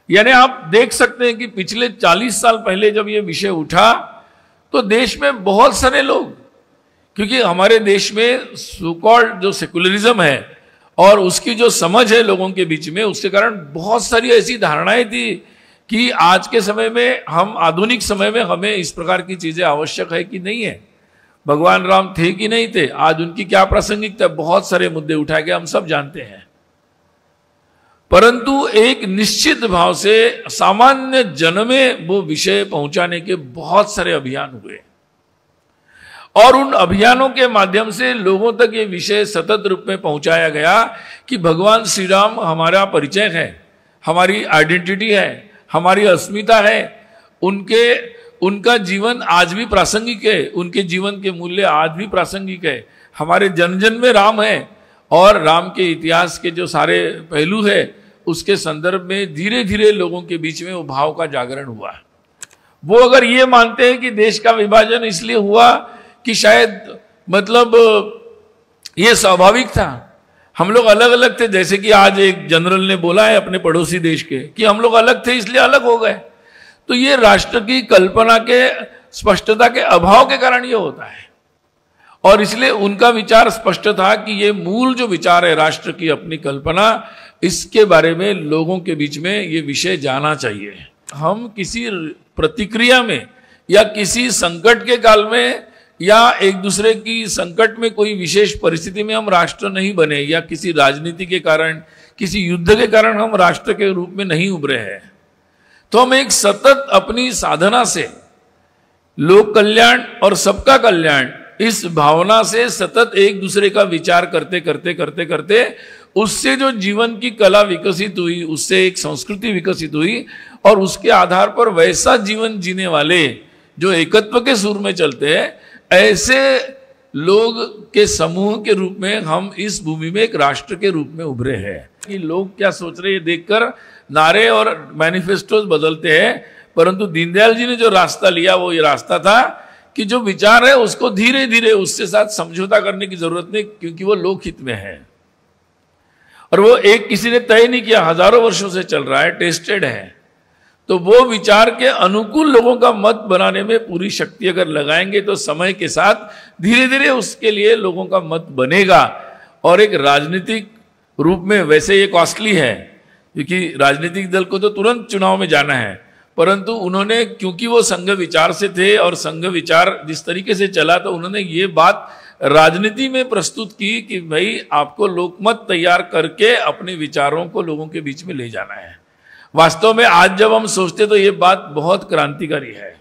यानी आप देख सकते हैं कि पिछले 40 साल पहले जब ये विषय उठा तो देश में बहुत सारे लोग, क्योंकि हमारे देश में सो कॉल्ड जो सेकुलरिज्म है और उसकी जो समझ है लोगों के बीच में, उसके कारण बहुत सारी ऐसी धारणाएं थी कि आज के समय में, हम आधुनिक समय में हमें इस प्रकार की चीजें आवश्यक है कि नहीं है। भगवान राम थे कि नहीं थे, आज उनकी क्या प्रासंगिकता, बहुत सारे मुद्दे उठाए गए, हम सब जानते हैं। परंतु एक निश्चित भाव से सामान्य जन में वो विषय पहुंचाने के बहुत सारे अभियान हुए और उन अभियानों के माध्यम से लोगों तक ये विषय सतत रूप में पहुंचाया गया कि भगवान श्री राम हमारा परिचय है, हमारी आइडेंटिटी है, हमारी अस्मिता है, उनका जीवन आज भी प्रासंगिक है, उनके जीवन के मूल्य आज भी प्रासंगिक है, हमारे जन जन में राम है और राम के इतिहास के जो सारे पहलू है उसके संदर्भ में धीरे धीरे लोगों के बीच में वो भाव का जागरण हुआ। वो अगर ये मानते हैं कि देश का विभाजन इसलिए हुआ कि शायद मतलब ये स्वाभाविक था, हम लोग अलग अलग थे, जैसे कि आज एक जनरल ने बोला है अपने पड़ोसी देश के कि हम लोग अलग थे इसलिए अलग हो गए, तो ये राष्ट्र की कल्पना के स्पष्टता के अभाव के कारण ये होता है। और इसलिए उनका विचार स्पष्ट था कि ये मूल जो विचार है राष्ट्र की अपनी कल्पना, इसके बारे में लोगों के बीच में ये विषय जाना चाहिए। हम किसी प्रतिक्रिया में या किसी संकट के काल में या एक दूसरे की संकट में कोई विशेष परिस्थिति में हम राष्ट्र नहीं बने, या किसी राजनीति के कारण, किसी युद्ध के कारण हम राष्ट्र के रूप में नहीं उभरे हैं, तो हम एक सतत अपनी साधना से लोक कल्याण और सबका कल्याण, इस भावना से सतत एक दूसरे का विचार करते करते करते करते उससे जो जीवन की कला विकसित हुई, उससे एक संस्कृति विकसित हुई और उसके आधार पर वैसा जीवन जीने वाले जो एकत्व के सुर में चलते हैं, ऐसे लोग के समूह के रूप में हम इस भूमि में एक राष्ट्र के रूप में उभरे हैं। कि लोग क्या सोच रहे हैं देखकर नारे और मैनिफेस्टोज बदलते हैं, परंतु दीनदयाल जी ने जो रास्ता लिया वो ये रास्ता था कि जो विचार है उसको धीरे धीरे उसके साथ समझौता करने की जरूरत नहीं, क्योंकि वो लोकहित में है और वो एक किसी ने तय नहीं किया, हजारों वर्षों से चल रहा है, टेस्टेड है। तो वो विचार के अनुकूल लोगों का मत बनाने में पूरी शक्ति अगर लगाएंगे तो समय के साथ धीरे धीरे उसके लिए लोगों का मत बनेगा। और एक राजनीतिक रूप में वैसे ये कॉस्टली है, क्योंकि राजनीतिक दल को तो तुरंत चुनाव में जाना है, परंतु उन्होंने, क्योंकि वो संघ विचार से थे और संघ विचार जिस तरीके से चला, तो उन्होंने ये बात राजनीति में प्रस्तुत की कि भाई आपको लोकमत तैयार करके अपने विचारों को लोगों के बीच में ले जाना है। वास्तव में आज जब हम सोचते तो ये बात बहुत क्रांतिकारी है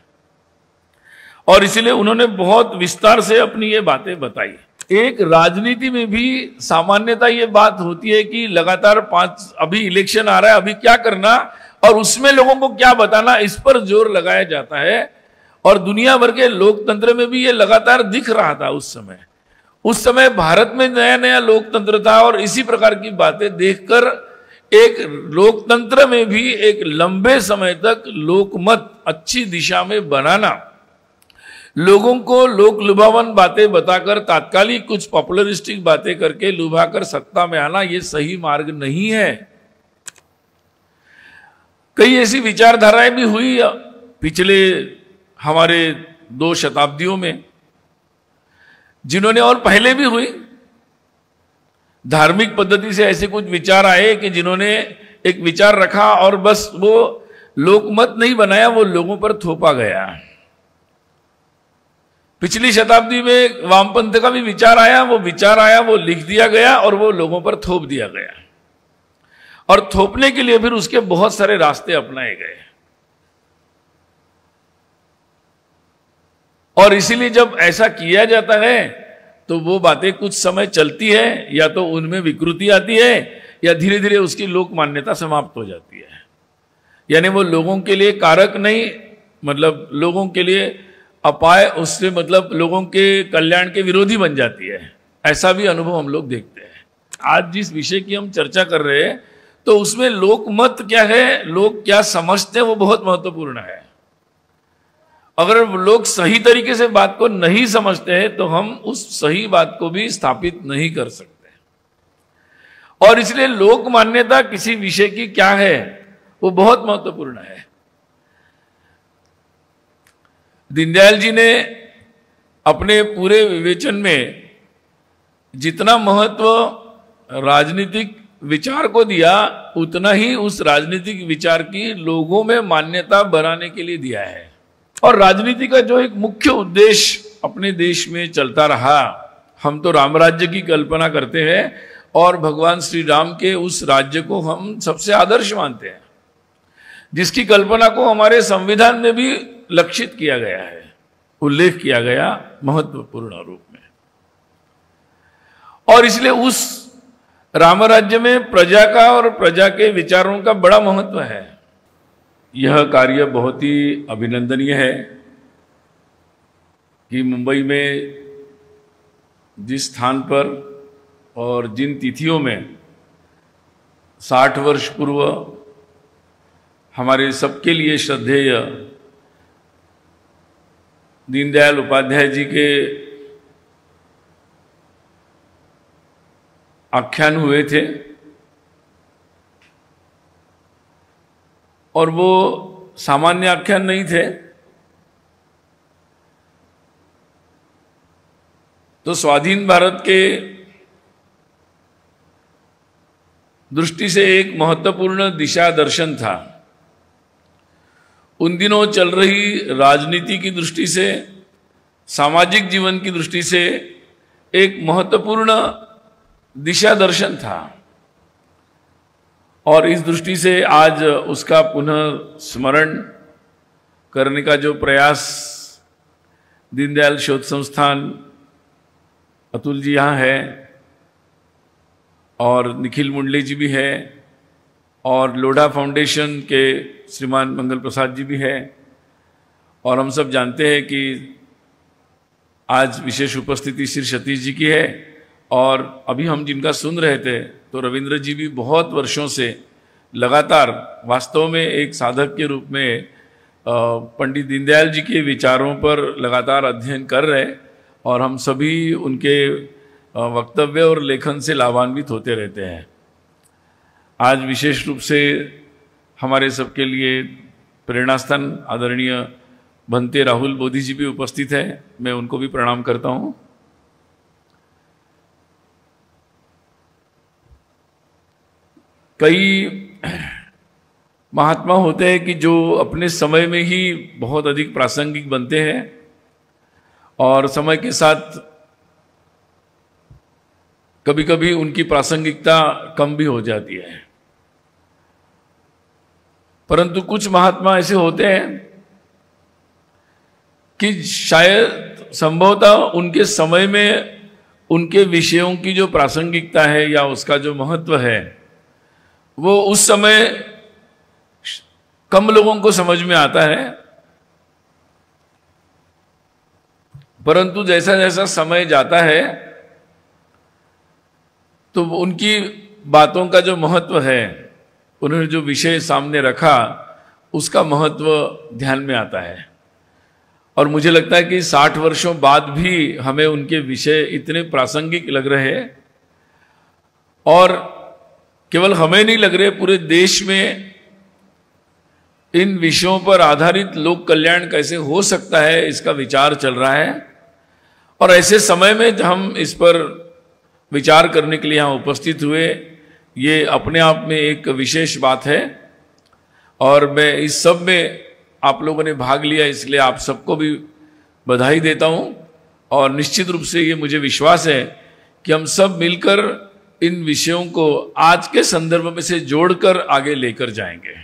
और इसीलिए उन्होंने बहुत विस्तार से अपनी ये बातें बताई। एक राजनीति में भी सामान्यता ये बात होती है कि लगातार अभी इलेक्शन आ रहा है, अभी क्या करना और उसमें लोगों को क्या बताना, इस पर जोर लगाया जाता है। और दुनिया भर के लोकतंत्र में भी ये लगातार दिख रहा था उस समय भारत में नया नया लोकतंत्र था और इसी प्रकार की बातें देखकर एक लोकतंत्र में भी एक लंबे समय तक लोकमत अच्छी दिशा में बनाना, लोगों को लोक लुभावन बातें बताकर, तात्कालिक कुछ पॉपुलरिस्टिक बातें करके लुभाकर सत्ता में आना, ये सही मार्ग नहीं है। कई ऐसी विचारधाराएं भी हुई पिछले हमारे 2 शताब्दियों में, जिन्होंने, और पहले भी हुई, धार्मिक पद्धति से ऐसे कुछ विचार आए कि जिन्होंने एक विचार रखा और बस वो लोकमत नहीं बनाया, वो लोगों पर थोपा गया। पिछली शताब्दी में वामपंथ का भी विचार आया, वो लिख दिया गया और वो लोगों पर थोप दिया गया और थोपने के लिए फिर उसके बहुत सारे रास्ते अपनाए गए। और इसीलिए जब ऐसा किया जाता है तो वो बातें कुछ समय चलती है, या तो उनमें विकृति आती है या धीरे धीरे उसकी लोक मान्यता समाप्त हो जाती है। यानी वो लोगों के लिए कारक नहीं, मतलब लोगों के लिए अपाय, उससे मतलब लोगों के कल्याण के विरोधी बन जाती है। ऐसा भी अनुभव हम लोग देखते हैं। आज जिस विषय की हम चर्चा कर रहे हैं तो उसमें लोकमत क्या है, लोग क्या समझते हैं, वो बहुत महत्वपूर्ण है। अगर लोग सही तरीके से बात को नहीं समझते हैं तो हम उस सही बात को भी स्थापित नहीं कर सकते। और इसलिए लोक मान्यता किसी विषय की क्या है, वो बहुत महत्वपूर्ण है। दीनदयाल जी ने अपने पूरे विवेचन में जितना महत्व राजनीतिक विचार को दिया, उतना ही उस राजनीतिक विचार की लोगों में मान्यता बनाने के लिए दिया है। और राजनीति का जो एक मुख्य उद्देश्य अपने देश में चलता रहा, हम तो राम राज्य की कल्पना करते हैं और भगवान श्री राम के उस राज्य को हम सबसे आदर्श मानते हैं, जिसकी कल्पना को हमारे संविधान में भी लक्षित किया गया है, उल्लेख किया गया महत्वपूर्ण रूप में। और इसलिए उस राम राज्य में प्रजा का और प्रजा के विचारों का बड़ा महत्व है। यह कार्य बहुत ही अभिनंदनीय है कि मुंबई में जिस स्थान पर और जिन तिथियों में 60 वर्ष पूर्व हमारे सबके लिए श्रद्धेय दीनदयाल उपाध्याय जी के आख्यान हुए थे, और वो सामान्य आख्यान नहीं थे, तो स्वाधीन भारत के दृष्टि से एक महत्वपूर्ण दिशा दर्शन था। उन दिनों चल रही राजनीति की दृष्टि से, सामाजिक जीवन की दृष्टि से एक महत्वपूर्ण दिशा दर्शन था, और इस दृष्टि से आज उसका पुनः स्मरण करने का जो प्रयास दीनदयाल शोध संस्थान, अतुल जी यहाँ है और निखिल मुंडले जी भी है, और लोढ़ा फाउंडेशन के श्रीमान मंगल प्रसाद जी भी है, और हम सब जानते हैं कि आज विशेष उपस्थिति श्री सतीश जी की है। और अभी हम जिनका सुन रहे थे तो रविंद्र जी भी बहुत वर्षों से लगातार वास्तव में एक साधक के रूप में पंडित दीनदयाल जी के विचारों पर लगातार अध्ययन कर रहे, और हम सभी उनके वक्तव्य और लेखन से लाभान्वित होते रहते हैं। आज विशेष रूप से हमारे सबके लिए प्रेरणास्थान आदरणीय भंते राहुल बोधी जी भी उपस्थित है, मैं उनको भी प्रणाम करता हूँ। कई महात्मा होते हैं कि जो अपने समय में ही बहुत अधिक प्रासंगिक बनते हैं और समय के साथ कभी कभी उनकी प्रासंगिकता कम भी हो जाती है, परंतु कुछ महात्मा ऐसे होते हैं कि शायद संभवतः उनके समय में उनके विषयों की जो प्रासंगिकता है या उसका जो महत्व है वो उस समय कम लोगों को समझ में आता है, परंतु जैसा जैसा समय जाता है तो उनकी बातों का जो महत्व है, उन्होंने जो विषय सामने रखा, उसका महत्व ध्यान में आता है। और मुझे लगता है कि 60 वर्षों बाद भी हमें उनके विषय इतने प्रासंगिक लग रहे हैं, और केवल हमें नहीं लग रहे, पूरे देश में इन विषयों पर आधारित लोक कल्याण कैसे हो सकता है इसका विचार चल रहा है। और ऐसे समय में हम इस पर विचार करने के लिए यहाँ उपस्थित हुए, ये अपने आप में एक विशेष बात है, और मैं इस सब में आप लोगों ने भाग लिया इसलिए आप सबको भी बधाई देता हूँ। और निश्चित रूप से ये मुझे विश्वास है कि हम सब मिलकर इन विषयों को आज के संदर्भ में से जोड़कर आगे लेकर जाएंगे।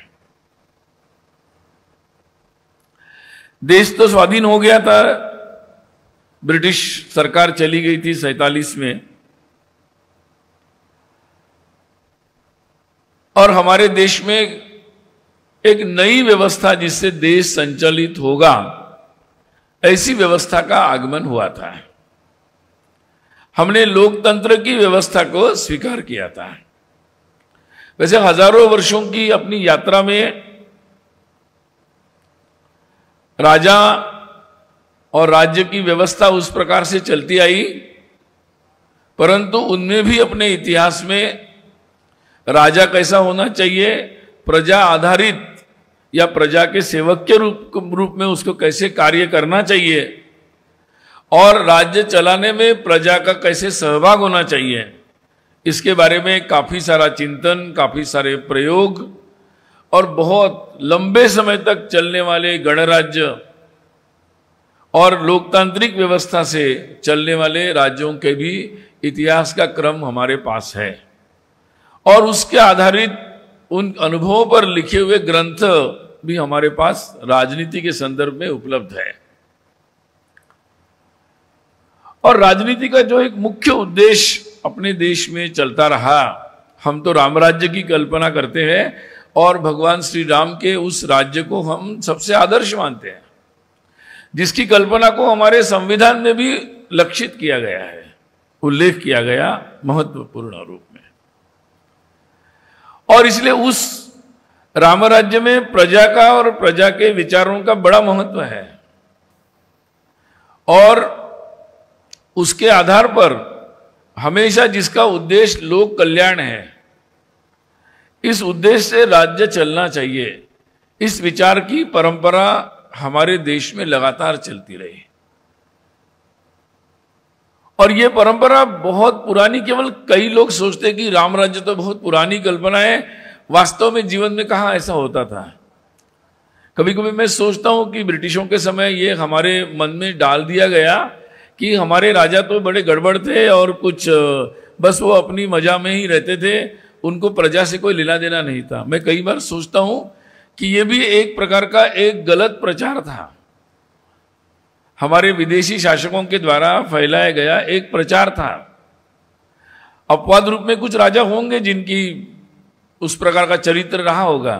देश तो स्वाधीन हो गया था, ब्रिटिश सरकार चली गई थी 47 में, और हमारे देश में एक नई व्यवस्था जिससे देश संचालित होगा, ऐसी व्यवस्था का आगमन हुआ था। हमने लोकतंत्र की व्यवस्था को स्वीकार किया था। वैसे हजारों वर्षों की अपनी यात्रा में राजा और राज्य की व्यवस्था उस प्रकार से चलती आई, परंतु उनमें भी अपने इतिहास में राजा कैसा होना चाहिए, प्रजा आधारित या प्रजा के सेवक के रूप में उसको कैसे कार्य करना चाहिए और राज्य चलाने में प्रजा का कैसे सहभाग होना चाहिए, इसके बारे में काफी सारा चिंतन, काफी सारे प्रयोग और बहुत लंबे समय तक चलने वाले गणराज्य और लोकतांत्रिक व्यवस्था से चलने वाले राज्यों के भी इतिहास का क्रम हमारे पास है और उसके आधारित उन अनुभवों पर लिखे हुए ग्रंथ भी हमारे पास राजनीति के संदर्भ में उपलब्ध है। और राजनीति का जो एक मुख्य उद्देश्य अपने देश में चलता रहा, हम तो राम राज्य की कल्पना करते हैं और भगवान श्री राम के उस राज्य को हम सबसे आदर्श मानते हैं, जिसकी कल्पना को हमारे संविधान में भी लक्षित किया गया है, उल्लेख किया गया महत्वपूर्ण रूप में। और इसलिए उस राम राज्य में प्रजा का और प्रजा के विचारों का बड़ा महत्व है और उसके आधार पर हमेशा जिसका उद्देश्य लोक कल्याण है, इस उद्देश्य से राज्य चलना चाहिए, इस विचार की परंपरा हमारे देश में लगातार चलती रही। और यह परंपरा बहुत पुरानी, केवल कई लोग सोचते हैं कि राम राज्य तो बहुत पुरानी कल्पना है, वास्तव में जीवन में कहाँ ऐसा होता था। कभी कभी मैं सोचता हूं कि ब्रिटिशों के समय ये हमारे मन में डाल दिया गया कि हमारे राजा तो बड़े गड़बड़ थे और कुछ बस वो अपनी मजा में ही रहते थे, उनको प्रजा से कोई लेना देना नहीं था। मैं कई बार सोचता हूं कि ये भी एक प्रकार का एक गलत प्रचार था, हमारे विदेशी शासकों के द्वारा फैलाया गया एक प्रचार था। अपवाद रूप में कुछ राजा होंगे जिनकी उस प्रकार का चरित्र रहा होगा,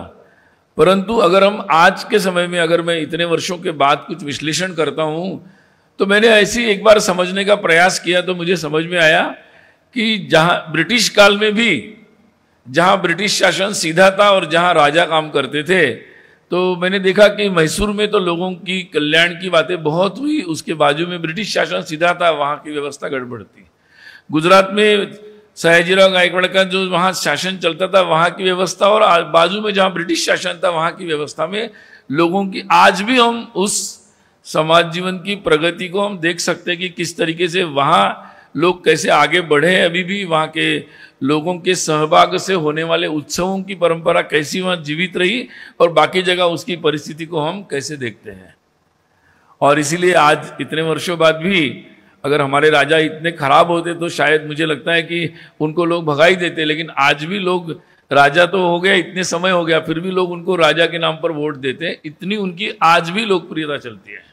परंतु अगर हम आज के समय में, अगर मैं इतने वर्षों के बाद कुछ विश्लेषण करता हूं, तो मैंने ऐसी एक बार समझने का प्रयास किया तो मुझे समझ में आया कि जहां ब्रिटिश काल में भी जहां ब्रिटिश शासन सीधा था और जहां राजा काम करते थे, तो मैंने देखा कि मैसूर में तो लोगों की कल्याण की बातें बहुत हुई, उसके बाजू में ब्रिटिश शासन सीधा था, वहां की व्यवस्था गड़बड़ थी। गुजरात में सयाजीराव गायकवाड़ का जो वहां शासन चलता था, वहां की व्यवस्था और बाजू में जहां ब्रिटिश शासन था, वहां की व्यवस्था में लोगों की, आज भी हम उस समाज जीवन की प्रगति को हम देख सकते हैं कि किस तरीके से वहां लोग कैसे आगे बढ़े। अभी भी वहां के लोगों के सहभाग से होने वाले उत्सवों की परंपरा कैसी वहां जीवित रही और बाकी जगह उसकी परिस्थिति को हम कैसे देखते हैं। और इसीलिए आज इतने वर्षों बाद भी अगर हमारे राजा इतने खराब होते तो शायद मुझे लगता है कि उनको लोग भगा ही देते, लेकिन आज भी लोग, राजा तो हो गया, इतने समय हो गया, फिर भी लोग उनको राजा के नाम पर वोट देते हैं, इतनी उनकी आज भी लोकप्रियता चलती है।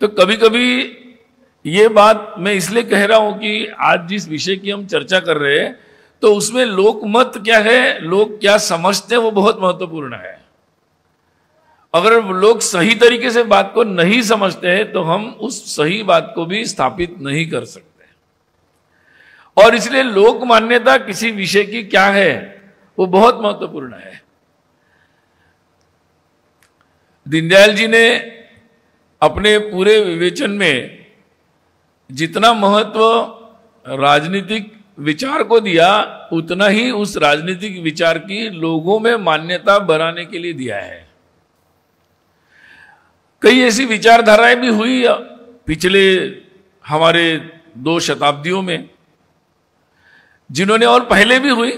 तो कभी कभी ये बात मैं इसलिए कह रहा हूं कि आज जिस विषय की हम चर्चा कर रहे हैं तो उसमें लोकमत क्या है, लोग क्या समझते हैं, वो बहुत महत्वपूर्ण है। अगर लोग सही तरीके से बात को नहीं समझते हैं तो हम उस सही बात को भी स्थापित नहीं कर सकते। और इसलिए लोक मान्यता किसी विषय की क्या है वो बहुत महत्वपूर्ण है। दीनदयाल जी ने अपने पूरे विवेचन में जितना महत्व राजनीतिक विचार को दिया, उतना ही उस राजनीतिक विचार की लोगों में मान्यता बनाने के लिए दिया है। कई ऐसी विचारधाराएं भी हुई पिछले हमारे 2 शताब्दियों में, जिन्होंने, और पहले भी हुई,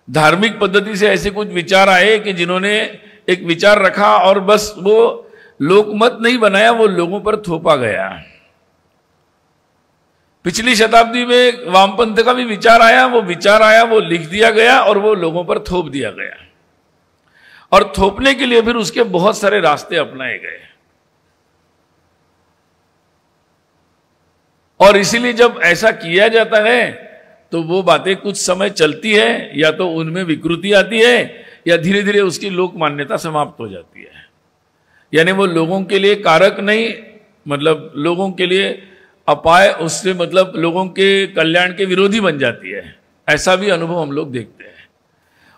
धार्मिक पद्धति से ऐसे कुछ विचार आए कि जिन्होंने एक विचार रखा और बस वो लोकमत नहीं बनाया, वो लोगों पर थोपा गया। पिछली शताब्दी में वामपंथ का भी विचार आया, वो लिख दिया गया और वो लोगों पर थोप दिया गया, और थोपने के लिए फिर उसके बहुत सारे रास्ते अपनाए गए। और इसीलिए जब ऐसा किया जाता है तो वो बातें कुछ समय चलती है, या तो उनमें विकृति आती है या धीरे धीरे उसकी लोक मान्यता समाप्त हो जाती है। यानी वो लोगों के लिए कारक नहीं, मतलब लोगों के लिए अपाय, उससे मतलब लोगों के कल्याण के विरोधी बन जाती है। ऐसा भी अनुभव हम लोग देखते हैं।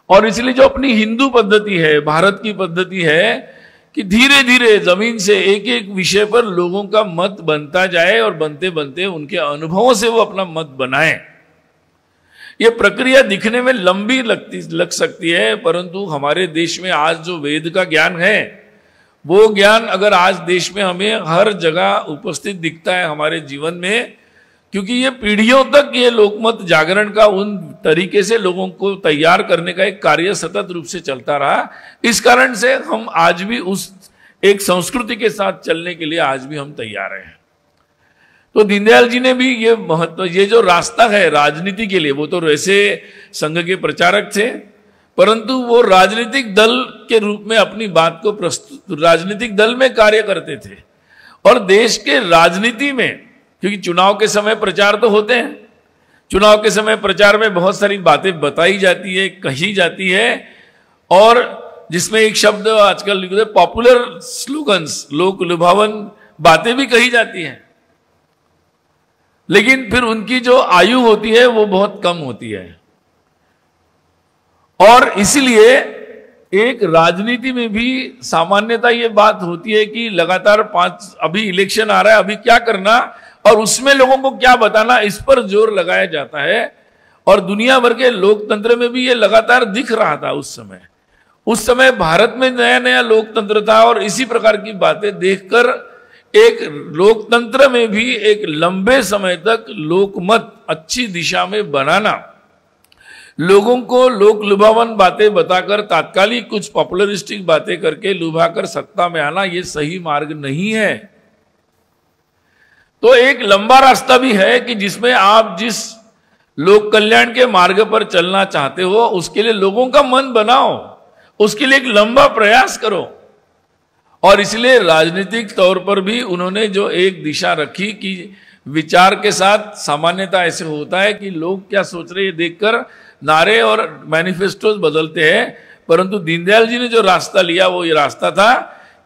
और इसलिए जो अपनी हिंदू पद्धति है, भारत की पद्धति है कि धीरे धीरे जमीन से एक एक विषय पर लोगों का मत बनता जाए और बनते बनते उनके अनुभवों से वो अपना मत बनाए। ये प्रक्रिया दिखने में लंबी लग सकती है, परंतु हमारे देश में आज जो वेद का ज्ञान है, वो ज्ञान अगर आज देश में हमें हर जगह उपस्थित दिखता है हमारे जीवन में, क्योंकि ये पीढ़ियों तक ये लोकमत जागरण का उन तरीके से लोगों को तैयार करने का एक कार्य सतत रूप से चलता रहा। इस कारण से हम आज भी उस एक संस्कृति के साथ चलने के लिए आज भी हम तैयार हैं। तो दीनदयाल जी ने भी ये जो रास्ता है राजनीति के लिए, वो तो वैसे संघ के प्रचारक थे, परंतु वो राजनीतिक दल के रूप में अपनी बात को प्रस्तुत, राजनीतिक दल में कार्य करते थे। और देश के राजनीति में, क्योंकि चुनाव के समय प्रचार तो होते हैं, चुनाव के समय प्रचार में बहुत सारी बातें बताई जाती है, कही जाती है, और जिसमें एक शब्द आजकल लिखते हैं पॉपुलर स्लोगन्स, लोक लुभावन बातें भी कही जाती हैं, लेकिन फिर उनकी जो आयु होती है वो बहुत कम होती है। और इसलिए एक राजनीति में भी सामान्यता ये बात होती है कि लगातार अभी इलेक्शन आ रहा है, अभी क्या करना और उसमें लोगों को क्या बताना, इस पर जोर लगाया जाता है। और दुनिया भर के लोकतंत्र में भी ये लगातार दिख रहा था उस समय भारत में नया नया लोकतंत्र था, और इसी प्रकार की बातें देखकर एक लोकतंत्र में भी एक लंबे समय तक लोकमत अच्छी दिशा में बनाना, लोगों को लोक लुभावन बातें बताकर, तात्कालिक कुछ पॉपुलरिस्टिक बातें करके लुभाकर सत्ता में आना, ये सही मार्ग नहीं है। तो एक लंबा रास्ता भी है कि जिसमें आप जिस लोक कल्याण के मार्ग पर चलना चाहते हो उसके लिए लोगों का मन बनाओ, उसके लिए एक लंबा प्रयास करो। और इसलिए राजनीतिक तौर पर भी उन्होंने जो एक दिशा रखी कि विचार के साथ, सामान्यता ऐसे होता है कि लोग क्या सोच रहे हैं देखकर नारे और मैनिफेस्टोज बदलते हैं, परंतु दीनदयाल जी ने जो रास्ता लिया वो ये रास्ता था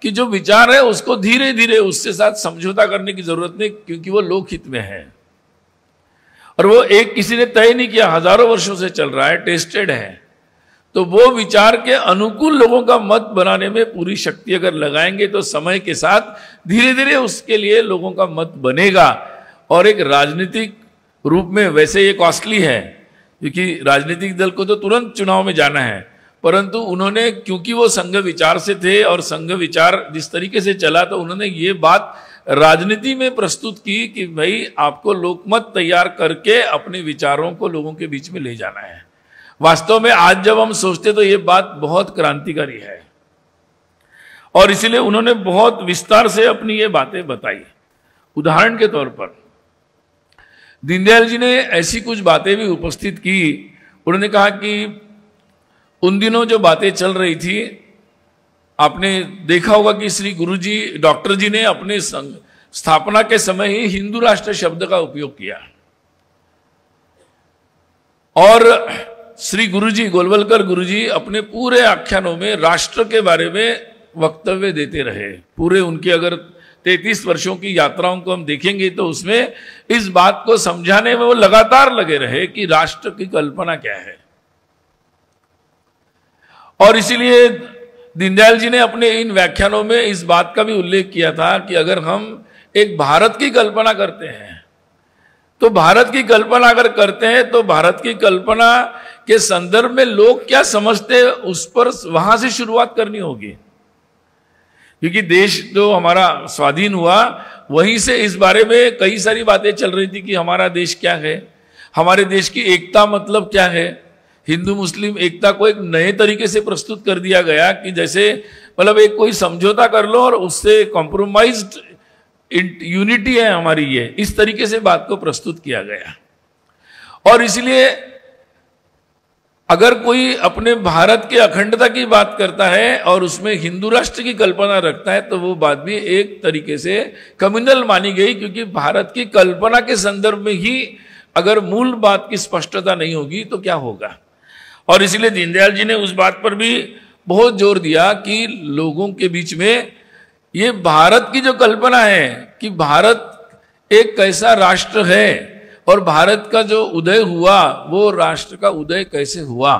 कि जो विचार है उसको धीरे धीरे उसके साथ समझौता करने की जरूरत नहीं, क्योंकि वो लोकहित में है। और वो एक किसी ने तय नहीं किया, हजारों वर्षों से चल रहा है, टेस्टेड है। तो वो विचार के अनुकूल लोगों का मत बनाने में पूरी शक्ति अगर लगाएंगे तो समय के साथ धीरे धीरे उसके लिए लोगों का मत बनेगा। और एक राजनीतिक रूप में वैसे ये कॉस्टली है, क्योंकि राजनीतिक दल को तो तुरंत चुनाव में जाना है, परंतु उन्होंने, क्योंकि वो संघ विचार से थे और संघ विचार जिस तरीके से चला, तो उन्होंने ये बात राजनीति में प्रस्तुत की कि भाई आपको लोकमत तैयार करके अपने विचारों को लोगों के बीच में ले जाना है। वास्तव में आज जब हम सोचते तो ये बात बहुत क्रांतिकारी है, और इसलिए उन्होंने बहुत विस्तार से अपनी ये बातें बताई। उदाहरण के तौर पर दीनदयाल जी ने ऐसी कुछ बातें भी उपस्थित की। उन्होंने कहा कि उन दिनों जो बातें चल रही थी, आपने देखा होगा कि श्री गुरुजी, डॉक्टर जी ने अपने स्थापना के समय ही हिंदू राष्ट्र शब्द का उपयोग किया, और श्री गुरुजी, गोलवलकर गुरुजी अपने पूरे आख्यानों में राष्ट्र के बारे में वक्तव्य देते रहे। पूरे उनके अगर 33 वर्षों की यात्राओं को हम देखेंगे तो उसमें इस बात को समझाने में वो लगातार लगे रहे कि राष्ट्र की कल्पना क्या है। और इसीलिए दीनदयाल जी ने अपने इन व्याख्यानों में इस बात का भी उल्लेख किया था कि अगर हम एक भारत की कल्पना करते हैं, तो भारत की कल्पना अगर करते हैं तो भारत की कल्पना के संदर्भ में लोग क्या समझते हैं उस पर वहां से शुरुआत करनी होगी। क्योंकि देश जो हमारा स्वाधीन हुआ वहीं से इस बारे में कई सारी बातें चल रही थी कि हमारा देश क्या है, हमारे देश की एकता मतलब क्या है। हिंदू मुस्लिम एकता को एक नए तरीके से प्रस्तुत कर दिया गया कि जैसे मतलब एक कोई समझौता कर लो और उससे कॉम्प्रोमाइज्ड यूनिटी है हमारी, ये इस तरीके से बात को प्रस्तुत किया गया। और इसलिए अगर कोई अपने भारत के अखंडता की बात करता है और उसमें हिंदू राष्ट्र की कल्पना रखता है तो वो बात भी एक तरीके से कम्युनल मानी गई, क्योंकि भारत की कल्पना के संदर्भ में ही अगर मूल बात की स्पष्टता नहीं होगी तो क्या होगा। और इसलिए दीनदयाल जी ने उस बात पर भी बहुत जोर दिया कि लोगों के बीच में ये भारत की जो कल्पना है कि भारत एक कैसा राष्ट्र है और भारत का जो उदय हुआ वो राष्ट्र का उदय कैसे हुआ,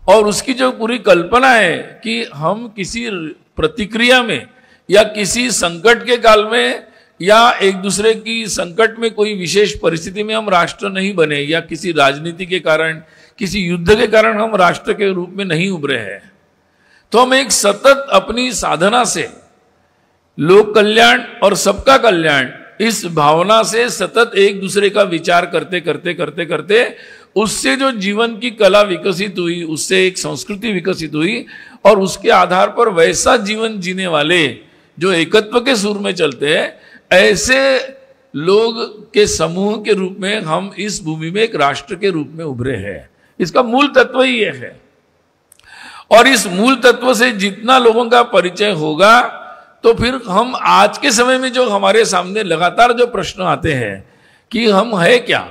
और उसकी जो पूरी कल्पना है कि हम किसी प्रतिक्रिया में या किसी संकट के काल में या एक दूसरे की संकट में कोई विशेष परिस्थिति में हम राष्ट्र नहीं बने, या किसी राजनीति के कारण, किसी युद्ध के कारण हम राष्ट्र के रूप में नहीं उभरे हैं, तो हम एक सतत अपनी साधना से लोक कल्याण और सबका कल्याण, इस भावना से सतत एक दूसरे का विचार करते करते करते करते उससे जो जीवन की कला विकसित हुई, उससे एक संस्कृति विकसित हुई, और उसके आधार पर वैसा जीवन जीने वाले जो एकत्व के सुर में चलते हैं, ऐसे लोग के समूह के रूप में हम इस भूमि में एक राष्ट्र के रूप में उभरे हैं। इसका मूल तत्व ही यह है। और इस मूल तत्व से जितना लोगों का परिचय होगा, तो फिर हम आज के समय में जो हमारे सामने लगातार जो प्रश्न आते हैं कि हम है क्या,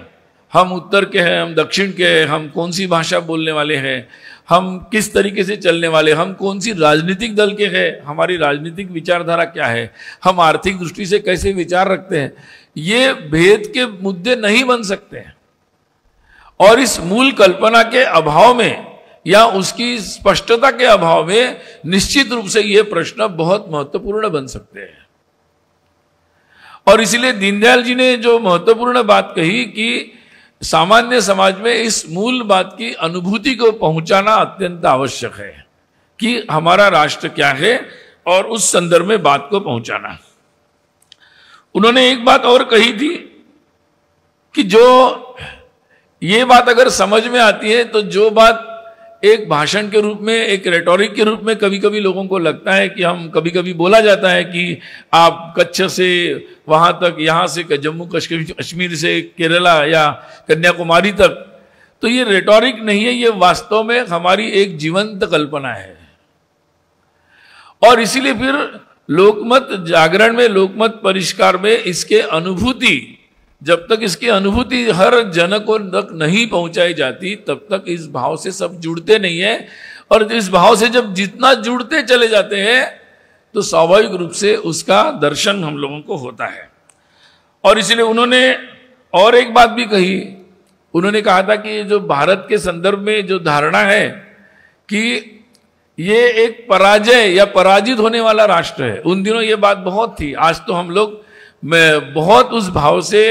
हम उत्तर के हैं, हम दक्षिण के हैं, हम कौन सी भाषा बोलने वाले हैं, हम किस तरीके से चलने वाले, हम कौन सी राजनीतिक दल के हैं, हमारी राजनीतिक विचारधारा क्या है, हम आर्थिक दृष्टि से कैसे विचार रखते हैं, ये भेद के मुद्दे नहीं बन सकते हैं। और इस मूल कल्पना के अभाव में या उसकी स्पष्टता के अभाव में निश्चित रूप से ये प्रश्न बहुत महत्वपूर्ण बन सकते हैं। और इसलिए दीनदयाल जी ने जो महत्वपूर्ण बात कही कि सामान्य समाज में इस मूल बात की अनुभूति को पहुंचाना अत्यंत आवश्यक है कि हमारा राष्ट्र क्या है, और उस संदर्भ में बात को पहुंचाना। उन्होंने एक बात और कही थी कि जो ये बात अगर समझ में आती है, तो जो बात एक भाषण के रूप में, एक रेटोरिक के रूप में कभी कभी लोगों को लगता है कि हम, कभी कभी बोला जाता है कि आप कच्छ से वहां तक, यहां से जम्मू कश्मीर से केरला या कन्याकुमारी तक, तो ये रेटोरिक नहीं है, ये वास्तव में हमारी एक जीवंत कल्पना है। और इसीलिए फिर लोकमत जागरण में, लोकमत परिष्कार में इसके अनुभूति, जब तक इसकी अनुभूति हर जन को तक नहीं पहुंचाई जाती, तब तक इस भाव से सब जुड़ते नहीं है। और इस भाव से जब जितना जुड़ते चले जाते हैं, तो स्वाभाविक रूप से उसका दर्शन हम लोगों को होता है। और इसलिए उन्होंने और एक बात भी कही, उन्होंने कहा था कि जो भारत के संदर्भ में जो धारणा है कि ये एक पराजय या पराजित होने वाला राष्ट्र है, उन दिनों ये बात बहुत थी। आज तो हम लोग बहुत उस भाव से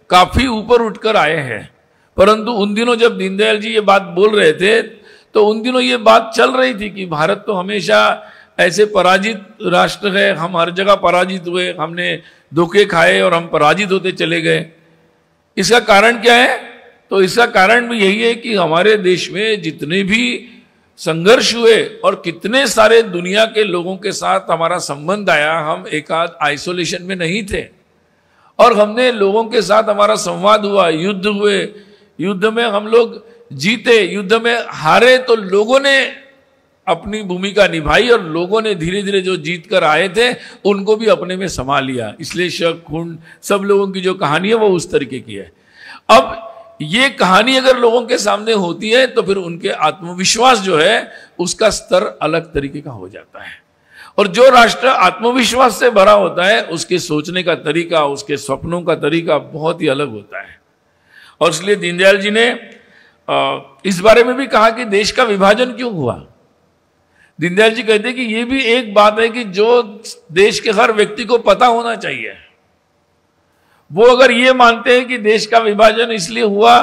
काफी ऊपर उठकर आए हैं, परंतु उन दिनों जब दीनदयाल जी ये बात बोल रहे थे, तो उन दिनों ये बात चल रही थी कि भारत तो हमेशा ऐसे पराजित राष्ट्र है, हम हर जगह पराजित हुए, हमने धोखे खाए और हम पराजित होते चले गए। इसका कारण क्या है? तो इसका कारण भी यही है कि हमारे देश में जितने भी संघर्ष हुए और कितने सारे दुनिया के लोगों के साथ हमारा संबंध आया, हम एकाध आइसोलेशन में नहीं थे, और हमने लोगों के साथ हमारा संवाद हुआ, युद्ध हुए, युद्ध में हम लोग जीते, युद्ध में हारे तो लोगों ने अपनी भूमिका निभाई, और लोगों ने धीरे धीरे जो जीत कर आए थे उनको भी अपने में समा लिया। इसलिए शक, खून, सब लोगों की जो कहानी है वो उस तरीके की है। अब ये कहानी अगर लोगों के सामने होती है, तो फिर उनके आत्मविश्वास जो है उसका स्तर अलग तरीके का हो जाता है। और जो राष्ट्र आत्मविश्वास से भरा होता है, उसके सोचने का तरीका, उसके सपनों का तरीका बहुत ही अलग होता है। और इसलिए दीनदयाल जी ने इस बारे में भी कहा कि देश का विभाजन क्यों हुआ। दीनदयाल जी कहते हैं कि ये भी एक बात है कि जो देश के हर व्यक्ति को पता होना चाहिए। वो अगर ये मानते हैं कि देश का विभाजन इसलिए हुआ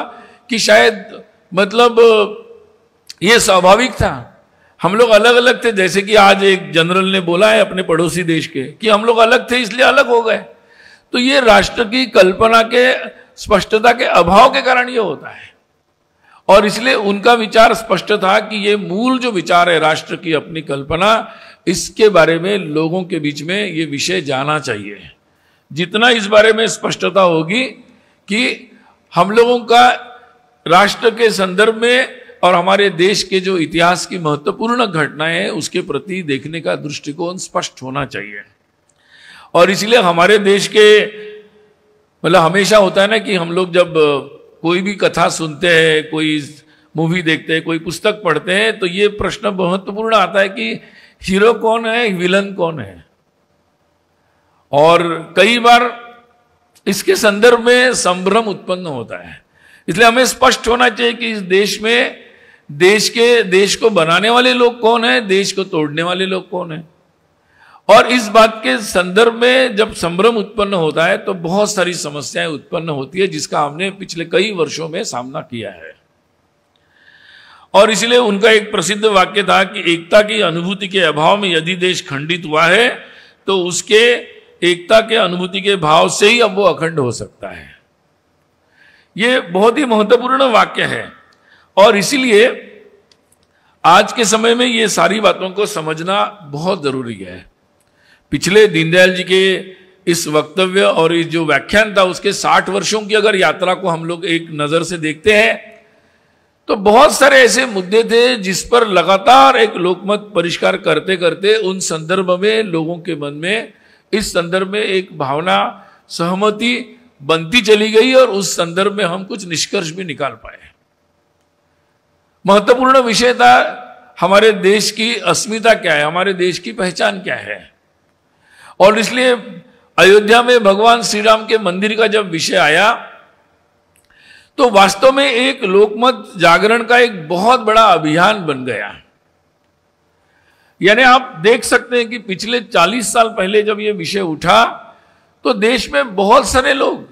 कि शायद मतलब ये स्वाभाविक था, हम लोग अलग अलग थे, जैसे कि आज एक जनरल ने बोला है अपने पड़ोसी देश के कि हम लोग अलग थे इसलिए अलग हो गए, तो ये राष्ट्र की कल्पना के स्पष्टता के अभाव के कारण ये होता है। और इसलिए उनका विचार स्पष्ट था कि ये मूल जो विचार है राष्ट्र की अपनी कल्पना, इसके बारे में लोगों के बीच में ये विषय जाना चाहिए। जितना इस बारे में स्पष्टता होगी कि हम लोगों का राष्ट्र के संदर्भ में और हमारे देश के जो इतिहास की महत्वपूर्ण घटनाएं हैं उसके प्रति देखने का दृष्टिकोण स्पष्ट होना चाहिए। और इसलिए हमारे देश के मतलब हमेशा होता है ना कि हम लोग जब कोई भी कथा सुनते हैं, कोई मूवी देखते हैं, कोई पुस्तक पढ़ते हैं, तो ये प्रश्न महत्वपूर्ण आता है कि हीरो कौन है, विलन कौन है। और कई बार इसके संदर्भ में संभ्रम उत्पन्न होता है। इसलिए हमें स्पष्ट होना चाहिए कि इस देश में देश को बनाने वाले लोग कौन है, देश को तोड़ने वाले लोग कौन है। और इस बात के संदर्भ में जब संभ्रम उत्पन्न होता है तो बहुत सारी समस्याएं उत्पन्न होती है, जिसका हमने पिछले कई वर्षों में सामना किया है। और इसलिए उनका एक प्रसिद्ध वाक्य था कि एकता की अनुभूति के अभाव में यदि देश खंडित हुआ है तो उसके एकता के अनुभूति के भाव से ही अब वो अखंड हो सकता है। ये बहुत ही महत्वपूर्ण वाक्य है और इसीलिए आज के समय में ये सारी बातों को समझना बहुत जरूरी है। पिछले दीनदयाल जी के इस वक्तव्य और इस जो व्याख्यान था उसके 60 वर्षों की अगर यात्रा को हम लोग एक नजर से देखते हैं तो बहुत सारे ऐसे मुद्दे थे जिस पर लगातार एक लोकमत परिष्कार करते करते उन संदर्भ में लोगों के मन में इस संदर्भ में एक भावना सहमति बनती चली गई और उस संदर्भ में हम कुछ निष्कर्ष भी निकाल पाए। महत्वपूर्ण विषय था हमारे देश की अस्मिता क्या है, हमारे देश की पहचान क्या है। और इसलिए अयोध्या में भगवान श्री राम के मंदिर का जब विषय आया तो वास्तव में एक लोकमत जागरण का एक बहुत बड़ा अभियान बन गया। यानी आप देख सकते हैं कि पिछले 40 साल पहले जब यह विषय उठा तो देश में बहुत सारे लोग,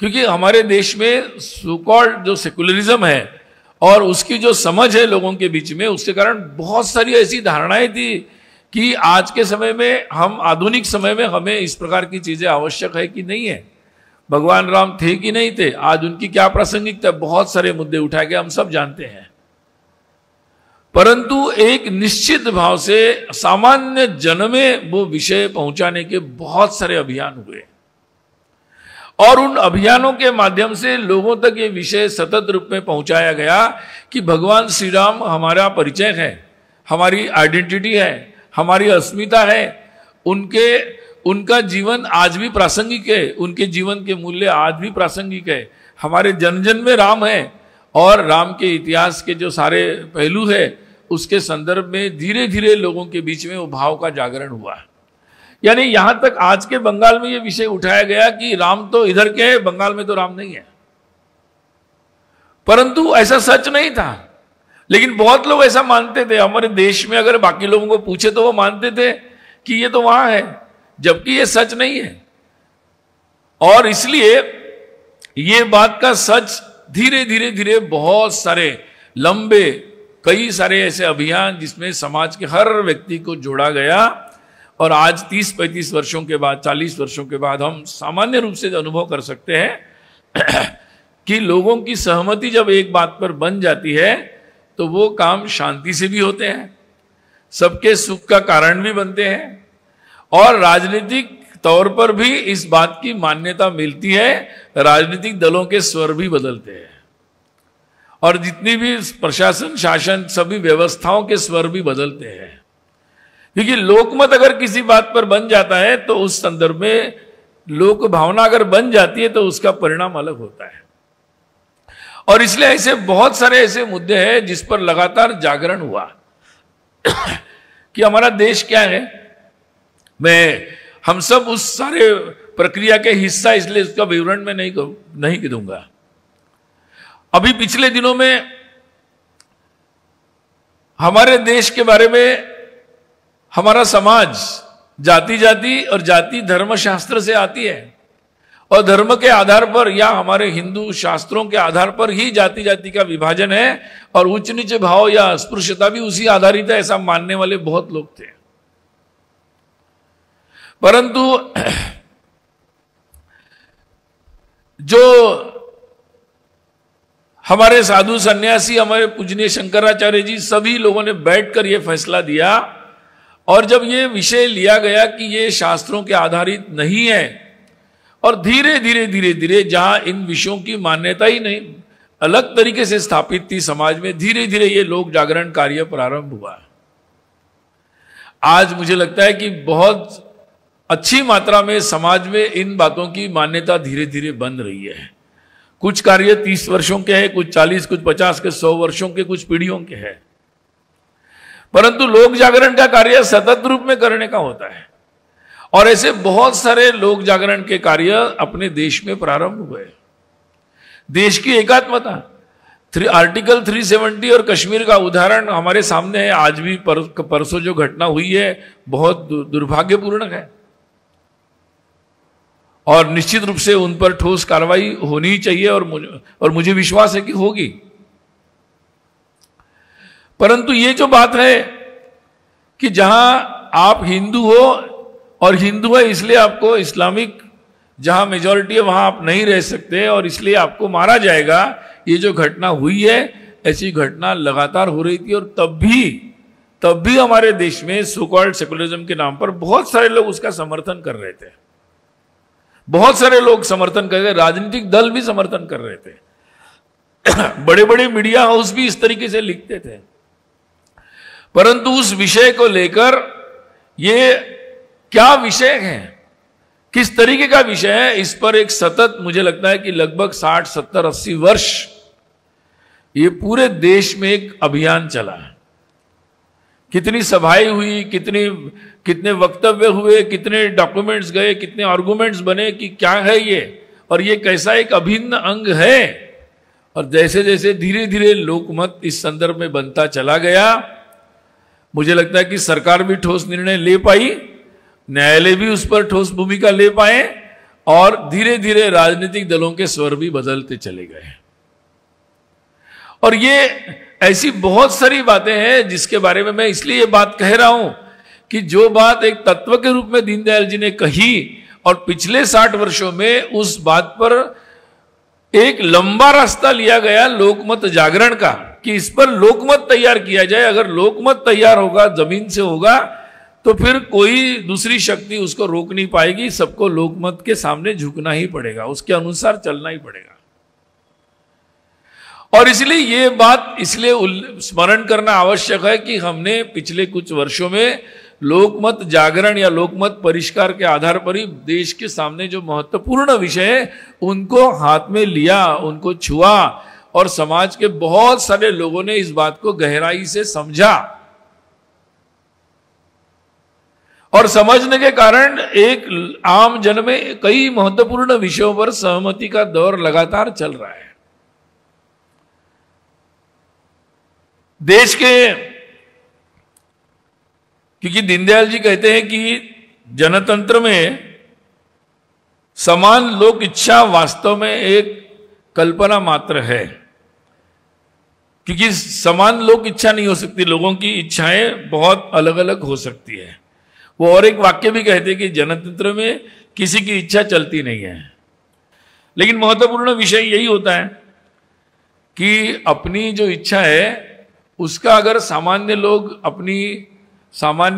क्योंकि हमारे देश में सो कॉल्ड जो सेकुलरिज्म है और उसकी जो समझ है लोगों के बीच में, उसके कारण बहुत सारी ऐसी धारणाएं थी कि आज के समय में हम आधुनिक समय में हमें इस प्रकार की चीजें आवश्यक है कि नहीं है, भगवान राम थे कि नहीं थे, आज उनकी क्या प्रासंगिकता, बहुत सारे मुद्दे उठाए गए, हम सब जानते हैं। परंतु एक निश्चित भाव से सामान्य जन में वो विषय पहुंचाने के बहुत सारे अभियान हुए और उन अभियानों के माध्यम से लोगों तक ये विषय सतत रूप में पहुंचाया गया कि भगवान श्री राम हमारा परिचय है, हमारी आइडेंटिटी है, हमारी अस्मिता है, उनका जीवन आज भी प्रासंगिक है, उनके जीवन के मूल्य आज भी प्रासंगिक है, हमारे जन जन में राम है और राम के इतिहास के जो सारे पहलू है उसके संदर्भ में धीरे धीरे लोगों के बीच में वो भाव का जागरण हुआ। यानी यहां तक आज के बंगाल में ये विषय उठाया गया कि राम तो इधर के है, बंगाल में तो राम नहीं है। परंतु ऐसा सच नहीं था, लेकिन बहुत लोग ऐसा मानते थे। हमारे देश में अगर बाकी लोगों को पूछे तो वो मानते थे कि ये तो वहां है, जबकि ये सच नहीं है। और इसलिए ये बात का सच धीरे धीरे धीरे बहुत सारे लंबे कई सारे ऐसे अभियान जिसमें समाज के हर व्यक्ति को जोड़ा गया और आज 30-35 वर्षों के बाद, 40 वर्षों के बाद हम सामान्य रूप से अनुभव कर सकते हैं कि लोगों की सहमति जब एक बात पर बन जाती है तो वो काम शांति से भी होते हैं, सबके सुख का कारण भी बनते हैं और राजनीतिक तौर पर भी इस बात की मान्यता मिलती है, राजनीतिक दलों के स्वर भी बदलते हैं और जितनी भी प्रशासन शासन सभी व्यवस्थाओं के स्वर भी बदलते हैं। क्योंकि लोकमत अगर किसी बात पर बन जाता है तो उस संदर्भ में लोक भावना अगर बन जाती है तो उसका परिणाम अलग होता है। और इसलिए ऐसे बहुत सारे ऐसे मुद्दे हैं जिस पर लगातार जागरण हुआ कि हमारा देश क्या है। हम सब उस सारे प्रक्रिया के हिस्सा, इसलिए उसका विवरण में नहीं दूंगा। अभी पिछले दिनों में हमारे देश के बारे में हमारा समाज जाति जाति और जाति धर्म शास्त्र से आती है और धर्म के आधार पर या हमारे हिंदू शास्त्रों के आधार पर ही जाति जाति का विभाजन है और उच्च नीच भाव या अस्पृश्यता भी उसी आधारित है, ऐसा मानने वाले बहुत लोग थे। परंतु जो हमारे साधु सन्यासी, हमारे पूजनीय शंकराचार्य जी, सभी लोगों ने बैठकर यह फैसला दिया और जब यह विषय लिया गया कि यह शास्त्रों के आधारित नहीं है और धीरे धीरे धीरे धीरे जहां इन विषयों की मान्यता ही नहीं अलग तरीके से स्थापित थी समाज में, धीरे धीरे ये लोक जागरण कार्य प्रारंभ हुआ। आज मुझे लगता है कि बहुत अच्छी मात्रा में समाज में इन बातों की मान्यता धीरे धीरे बन रही है। कुछ कार्य 30 वर्षों के हैं, कुछ 40, कुछ 50 के 100 वर्षों के, कुछ पीढ़ियों के हैं, परंतु लोक जागरण का कार्य सतत रूप में करने का होता है। और ऐसे बहुत सारे लोक जागरण के कार्य अपने देश में प्रारंभ हुए। देश की एकात्मता, आर्टिकल 370 और कश्मीर का उदाहरण हमारे सामने है। आज भी परसों जो घटना हुई है बहुत दुर्भाग्यपूर्ण है और निश्चित रूप से उन पर ठोस कार्रवाई होनी चाहिए और मुझे विश्वास है कि होगी। परंतु ये जो बात है कि जहां आप हिंदू हो और हिंदू है इसलिए आपको इस्लामिक जहां मेजॉरिटी है वहां आप नहीं रह सकते और इसलिए आपको मारा जाएगा, ये जो घटना हुई है ऐसी घटना लगातार हो रही थी और तब भी हमारे देश में सो कॉल्ड सेकुलरिज्म के नाम पर बहुत सारे लोग उसका समर्थन कर रहे थे। बहुत सारे लोग समर्थन कर रहे थे, राजनीतिक दल भी समर्थन कर रहे थे, बड़े बड़े मीडिया हाउस भी इस तरीके से लिखते थे। परंतु उस विषय को लेकर ये क्या विषय है, किस तरीके का विषय है, इस पर एक सतत मुझे लगता है कि लगभग 60, 70, 80 वर्ष ये पूरे देश में एक अभियान चला है। कितनी सभाएं हुई, कितने वक्तव्य हुए, कितने डॉक्यूमेंट्स गए, कितने आर्गुमेंट्स बने कि क्या है ये और ये कैसा एक अभिन्न अंग है। और जैसे जैसे धीरे धीरे लोकमत इस संदर्भ में बनता चला गया, मुझे लगता है कि सरकार भी ठोस निर्णय ले पाई, न्यायालय भी उस पर ठोस भूमिका ले पाए और धीरे धीरे राजनीतिक दलों के स्वर भी बदलते चले गए। और ये ऐसी बहुत सारी बातें हैं जिसके बारे में मैं इसलिए ये बात कह रहा हूं कि जो बात एक तत्व के रूप में दीनदयाल जी ने कही और पिछले 60 वर्षों में उस बात पर एक लंबा रास्ता लिया गया लोकमत जागरण का कि इस पर लोकमत तैयार किया जाए। अगर लोकमत तैयार होगा, जमीन से होगा, तो फिर कोई दूसरी शक्ति उसको रोक नहीं पाएगी। सबको लोकमत के सामने झुकना ही पड़ेगा, उसके अनुसार चलना ही पड़ेगा। और इसलिए ये बात इसलिए स्मरण करना आवश्यक है कि हमने पिछले कुछ वर्षों में लोकमत जागरण या लोकमत परिष्कार के आधार पर ही देश के सामने जो महत्वपूर्ण विषय है उनको हाथ में लिया, उनको छुआ और समाज के बहुत सारे लोगों ने इस बात को गहराई से समझा और समझने के कारण एक आम जन में कई महत्वपूर्ण विषयों पर सहमति का दौर लगातार चल रहा है। देश के, क्योंकि दीनदयाल जी कहते हैं कि जनतंत्र में समान लोक इच्छा वास्तव में एक कल्पना मात्र है, क्योंकि समान लोक इच्छा नहीं हो सकती, लोगों की इच्छाएं बहुत अलग अलग हो सकती है। वो और एक वाक्य भी कहते हैं कि जनतंत्र में किसी की इच्छा चलती नहीं है। लेकिन महत्वपूर्ण विषय यही होता है कि अपनी जो इच्छा है उसका अगर सामान्य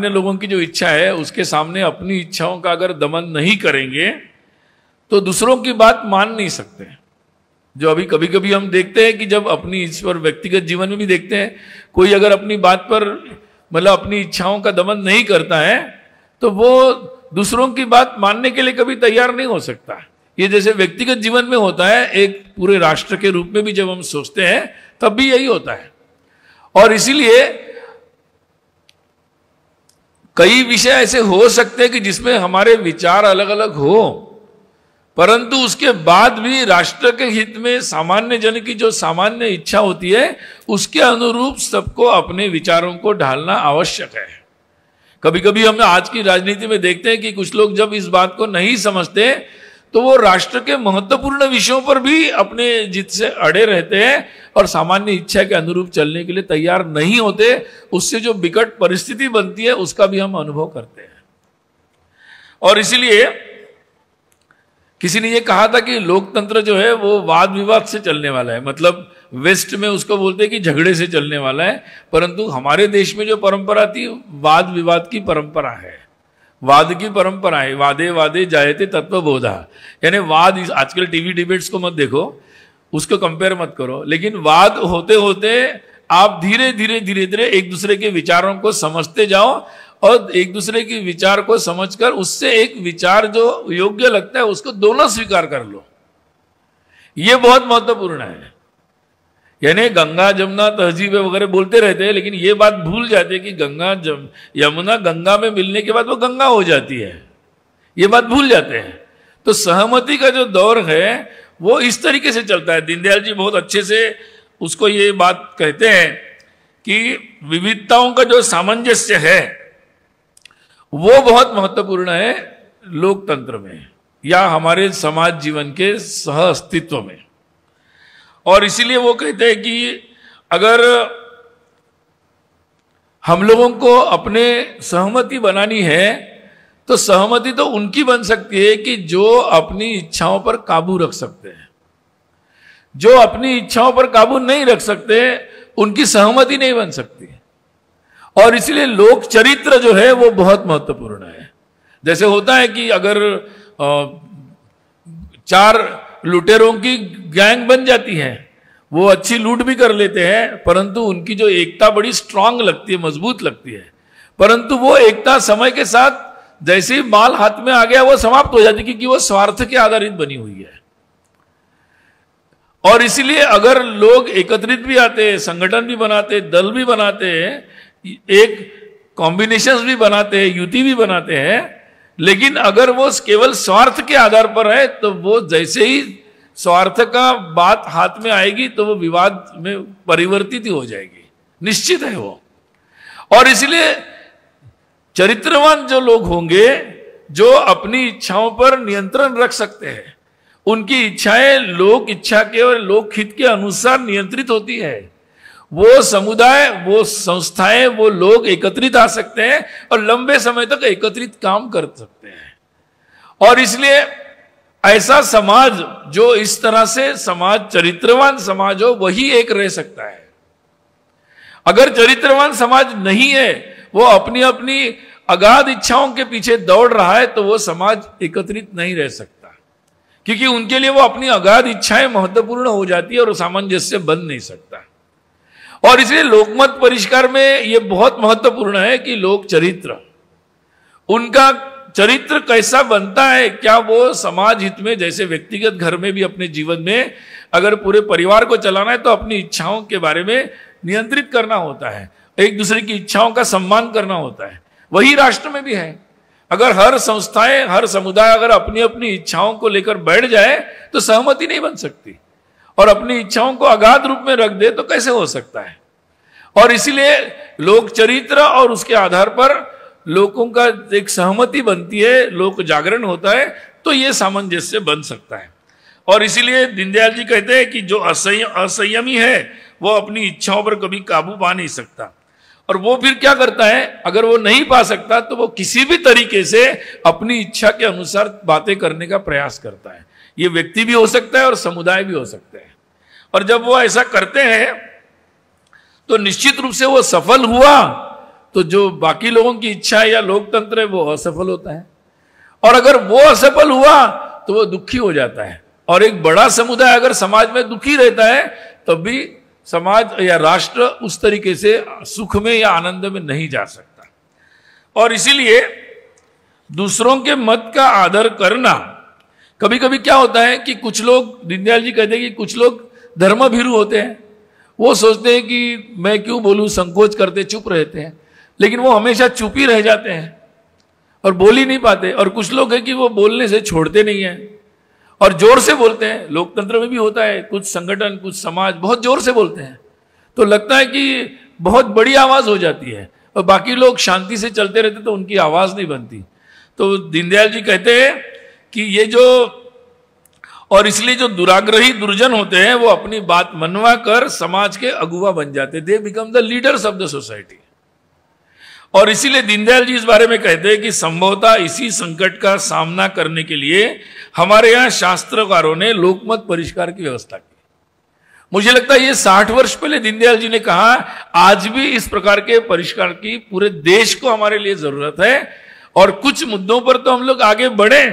लोगों की जो इच्छा है उसके सामने अपनी इच्छाओं का अगर दमन नहीं करेंगे तो दूसरों की बात मान नहीं सकते। जो अभी कभी कभी हम देखते हैं कि जब अपनी इस पर व्यक्तिगत जीवन में भी देखते हैं, कोई अगर अपनी बात पर मतलब अपनी इच्छाओं का दमन नहीं करता है तो वो दूसरों की बात मानने के लिए कभी तैयार नहीं हो सकता। ये जैसे व्यक्तिगत जीवन में होता है, एक पूरे राष्ट्र के रूप में भी जब हम सोचते हैं तब भी यही होता है। और इसीलिए कई विषय ऐसे हो सकते हैं कि जिसमें हमारे विचार अलग अलग हो, परंतु उसके बाद भी राष्ट्र के हित में सामान्य जन की जो सामान्य इच्छा होती है उसके अनुरूप सबको अपने विचारों को ढालना आवश्यक है। कभी कभी हम आज की राजनीति में देखते हैं कि कुछ लोग जब इस बात को नहीं समझते तो वो राष्ट्र के महत्वपूर्ण विषयों पर भी अपने जिद से अड़े रहते हैं और सामान्य इच्छा के अनुरूप चलने के लिए तैयार नहीं होते। उससे जो विकट परिस्थिति बनती है उसका भी हम अनुभव करते हैं। और इसीलिए किसी ने ये कहा था कि लोकतंत्र जो है वो वाद विवाद से चलने वाला है, मतलब वेस्ट में उसको बोलते हैं कि झगड़े से चलने वाला है, परंतु हमारे देश में जो परंपरा थी वाद विवाद की परंपरा है, वाद की परंपरा है। वादे वादे जायते तत्वबोधा, यानी वाद, आजकल टीवी डिबेट्स को मत देखो, उसको कंपेयर मत करो, लेकिन वाद होते होते आप धीरे धीरे एक दूसरे के विचारों को समझते जाओ और एक दूसरे के विचार को समझकर उससे एक विचार जो योग्य लगता है उसको दोनों स्वीकार कर लो। यह बहुत महत्वपूर्ण है। यानी गंगा जमुना तहजीब वगैरह बोलते रहते हैं, लेकिन ये बात भूल जाते हैं कि गंगा यमुना गंगा में मिलने के बाद वो गंगा हो जाती है, ये बात भूल जाते हैं। तो सहमति का जो दौर है वो इस तरीके से चलता है। दीनदयाल जी बहुत अच्छे से उसको ये बात कहते हैं कि विविधताओं का जो सामंजस्य है वो बहुत महत्वपूर्ण है लोकतंत्र में या हमारे समाज जीवन के सह अस्तित्व में। और इसीलिए वो कहते हैं कि अगर हम लोगों को अपने सहमति बनानी है तो सहमति तो उनकी बन सकती है कि जो अपनी इच्छाओं पर काबू रख सकते हैं। जो अपनी इच्छाओं पर काबू नहीं रख सकते उनकी सहमति नहीं बन सकती। और इसलिए लोक चरित्र जो है वो बहुत महत्वपूर्ण है। जैसे होता है कि अगर 4 लुटेरों की गैंग बन जाती है, वो अच्छी लूट भी कर लेते हैं, परंतु उनकी जो एकता बड़ी स्ट्रांग लगती है, मजबूत लगती है, परंतु वो एकता समय के साथ जैसे ही माल हाथ में आ गया वो समाप्त हो जाती है, क्योंकि वो स्वार्थ के आधारित बनी हुई है। और इसलिए अगर लोग एकत्रित भी आते हैं, संगठन भी बनाते, दल भी बनाते हैं, एक कॉम्बिनेशंस भी बनाते हैं, युति भी बनाते हैं, लेकिन अगर वो केवल स्वार्थ के आधार पर है तो वो जैसे ही स्वार्थ का बात हाथ में आएगी तो वो विवाद में परिवर्तित हो जाएगी, निश्चित है वो। और इसलिए चरित्रवान जो लोग होंगे, जो अपनी इच्छाओं पर नियंत्रण रख सकते हैं, उनकी इच्छाएं लोक इच्छा के और लोक हित के अनुसार नियंत्रित होती है, वो समुदाय, वो संस्थाएं, वो लोग एकत्रित आ सकते हैं और लंबे समय तक एकत्रित काम कर सकते हैं। और इसलिए ऐसा समाज जो इस तरह से समाज चरित्रवान समाज हो वही एक रह सकता है। अगर चरित्रवान समाज नहीं है, वो अपनी अपनी अगाध इच्छाओं के पीछे दौड़ रहा है, तो वो समाज एकत्रित नहीं रह सकता, क्योंकि उनके लिए वो अपनी अगाध इच्छाएं महत्वपूर्ण हो जाती है और सामंजस्य बन नहीं सकता। और इसलिए लोकमत परिष्कार में ये बहुत महत्वपूर्ण है कि लोक चरित्र, उनका चरित्र कैसा बनता है, क्या वो समाज हित में, जैसे व्यक्तिगत घर में भी अपने जीवन में अगर पूरे परिवार को चलाना है तो अपनी इच्छाओं के बारे में नियंत्रित करना होता है, एक दूसरे की इच्छाओं का सम्मान करना होता है। वही राष्ट्र में भी है। अगर हर संस्थाएं, हर समुदाय अगर अपनी अपनी इच्छाओं को लेकर बैठ जाए तो सहमति नहीं बन सकती, और अपनी इच्छाओं को अगाध रूप में रख दे तो कैसे हो सकता है। और इसीलिए लोक चरित्र और उसके आधार पर लोगों का एक सहमति बनती है, लोक जागरण होता है, तो यह सामंजस्य बन सकता है। और इसीलिए दीनदयाल जी कहते हैं कि जो असंयमी है वो अपनी इच्छाओं पर कभी काबू पा नहीं सकता। और वो फिर क्या करता है, अगर वो नहीं पा सकता तो वो किसी भी तरीके से अपनी इच्छा के अनुसार बातें करने का प्रयास करता है। ये व्यक्ति भी हो सकता है और समुदाय भी हो सकता है। और जब वो ऐसा करते हैं तो निश्चित रूप से वो सफल हुआ तो जो बाकी लोगों की इच्छा है या लोकतंत्र है वो असफल होता है, और अगर वो असफल हुआ तो वो दुखी हो जाता है। और एक बड़ा समुदाय अगर समाज में दुखी रहता है तब भी समाज या राष्ट्र उस तरीके से सुख में या आनंद में नहीं जा सकता। और इसीलिए दूसरों के मत का आदर करना, कभी कभी क्या होता है कि कुछ लोग, दीनदयाल जी कहते हैं कि कुछ लोग धर्मभीरु होते हैं, वो सोचते हैं कि मैं क्यों बोलूं, संकोच करते, चुप रहते हैं, लेकिन वो हमेशा चुप ही रह जाते हैं और बोल ही नहीं पाते। और कुछ लोग हैं कि वो बोलने से छोड़ते नहीं हैं और जोर से बोलते हैं। लोकतंत्र में भी होता है, कुछ संगठन, कुछ समाज बहुत जोर से बोलते हैं तो लगता है कि बहुत बड़ी आवाज हो जाती है, और बाकी लोग शांति से चलते रहते तो उनकी आवाज नहीं बनती। तो दीनदयाल जी कहते हैं कि ये जो, और इसलिए जो दुराग्रही दुर्जन होते हैं वो अपनी बात मनवा कर समाज के अगुवा बन जाते, they become the leaders of the society. और इसीलिए दीनदयाल जी इस बारे में कहते हैं कि संभवतः इसी संकट का सामना करने के लिए हमारे यहाँ शास्त्रकारों ने लोकमत परिष्कार की व्यवस्था की। मुझे लगता है ये 60 वर्ष पहले दीनदयाल जी ने कहा, आज भी इस प्रकार के परिष्कार की पूरे देश को हमारे लिए जरूरत है। और कुछ मुद्दों पर तो हम लोग आगे बढ़े,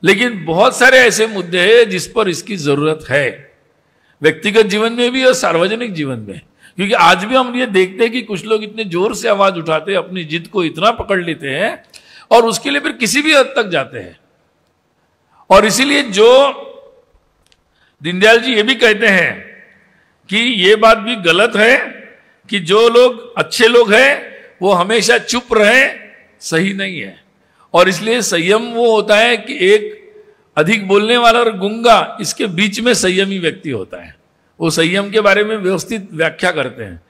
लेकिन बहुत सारे ऐसे मुद्दे हैं जिस पर इसकी जरूरत है, व्यक्तिगत जीवन में भी और सार्वजनिक जीवन में। क्योंकि आज भी हम ये देखते हैं कि कुछ लोग इतने जोर से आवाज उठाते हैं, अपनी जिद को इतना पकड़ लेते हैं और उसके लिए फिर किसी भी हद तक जाते हैं। और इसीलिए जो दीनदयाल जी ये भी कहते हैं कि ये बात भी गलत है कि जो लोग अच्छे लोग हैं वो हमेशा चुप रहे, सही नहीं है। और इसलिए संयम वो होता है कि एक अधिक बोलने वाला और गूंगा, इसके बीच में संयमी व्यक्ति होता है, वो संयम के बारे में व्यवस्थित व्याख्या करते हैं।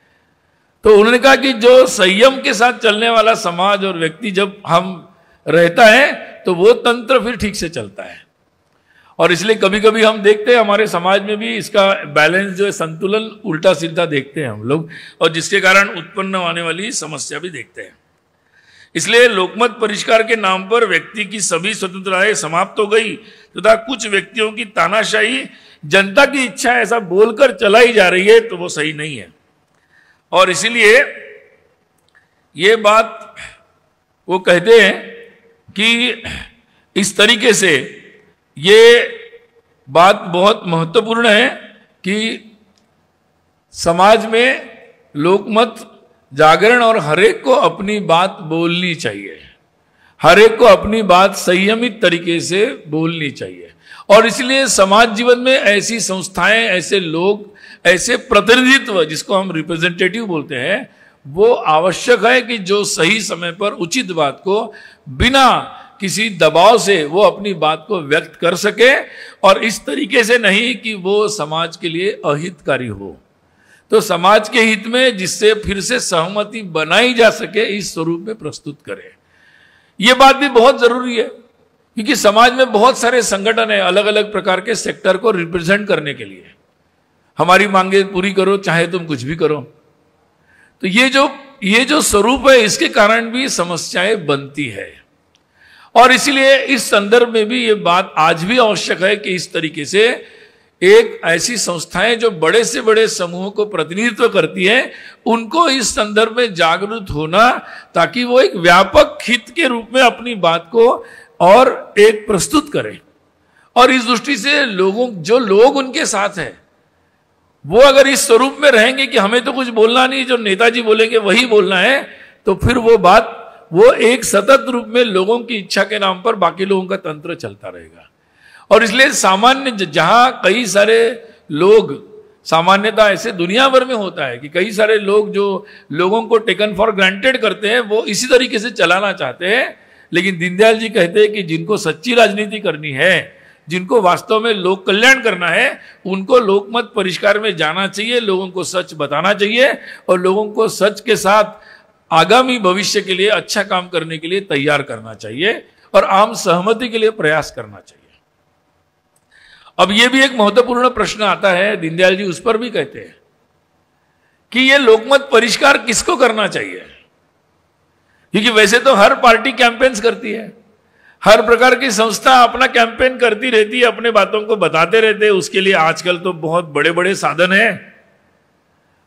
तो उन्होंने कहा कि जो संयम के साथ चलने वाला समाज और व्यक्ति जब हम रहता है तो वो तंत्र फिर ठीक से चलता है। और इसलिए कभी कभी हम देखते हैं हमारे समाज में भी इसका बैलेंस जो है, संतुलन उल्टा सीधा देखते हैं हम लोग, और जिसके कारण उत्पन्न होने वाली समस्या भी देखते हैं। इसलिए लोकमत परिष्कार के नाम पर व्यक्ति की सभी स्वतंत्रताएं समाप्त हो गई तथा कुछ व्यक्तियों की तानाशाही जनता की इच्छा ऐसा बोलकर चलाई जा रही है, तो वो सही नहीं है। और इसीलिए ये बात वो कहते हैं कि इस तरीके से ये बात बहुत महत्वपूर्ण है कि समाज में लोकमत जागरण और हरेक को अपनी बात बोलनी चाहिए, हरेक को अपनी बात संयमित तरीके से बोलनी चाहिए। और इसलिए समाज जीवन में ऐसी संस्थाएं, ऐसे लोग, ऐसे प्रतिनिधित्व जिसको हम रिप्रेजेंटेटिव बोलते हैं, वो आवश्यक है कि जो सही समय पर उचित बात को बिना किसी दबाव से वो अपनी बात को व्यक्त कर सके, और इस तरीके से नहीं कि वो समाज के लिए अहितकारी हो। तो समाज के हित में जिससे फिर से सहमति बनाई जा सके, इस स्वरूप में प्रस्तुत करें। ये बात भी बहुत जरूरी है क्योंकि समाज में बहुत सारे संगठन है अलग अलग प्रकार के सेक्टर को रिप्रेजेंट करने के लिए। हमारी मांगे पूरी करो चाहे तुम कुछ भी करो। तो ये जो स्वरूप है, इसके कारण भी समस्याएं बनती है। और इसलिए इस संदर्भ में भी ये बात आज भी आवश्यक है कि इस तरीके से एक ऐसी संस्थाएं जो बड़े से बड़े समूहों को प्रतिनिधित्व करती हैं, उनको इस संदर्भ में जागरूक होना, ताकि वो एक व्यापक हित के रूप में अपनी बात को और एक प्रस्तुत करें। और इस दृष्टि से जो लोग उनके साथ हैं, वो अगर इस स्वरूप में रहेंगे कि हमें तो कुछ बोलना नहीं, जो नेताजी बोलेंगे वही बोलना है, तो फिर वो एक सतत रूप में लोगों की इच्छा के नाम पर बाकी लोगों का तंत्र चलता रहेगा। और इसलिए सामान्य जहां कई सारे लोग, सामान्यता ऐसे दुनिया भर में होता है कि कई सारे लोग जो लोगों को टेकन फॉर ग्रांटेड करते हैं, वो इसी तरीके से चलाना चाहते हैं। लेकिन दीनदयाल जी कहते हैं कि जिनको सच्ची राजनीति करनी है, जिनको वास्तव में लोक कल्याण करना है, उनको लोकमत परिष्कार में जाना चाहिए, लोगों को सच बताना चाहिए और लोगों को सच के साथ आगामी भविष्य के लिए अच्छा काम करने के लिए तैयार करना चाहिए और आम सहमति के लिए प्रयास करना चाहिए। अब यह भी एक महत्वपूर्ण प्रश्न आता है, दीनदयाल जी उस पर भी कहते हैं कि यह लोकमत परिष्कार किसको करना चाहिए। क्योंकि वैसे तो हर पार्टी कैंपेन्स करती है, हर प्रकार की संस्था अपना कैंपेन करती रहती है, अपने बातों को बताते रहते हैं। उसके लिए आजकल तो बहुत बड़े बड़े साधन हैं,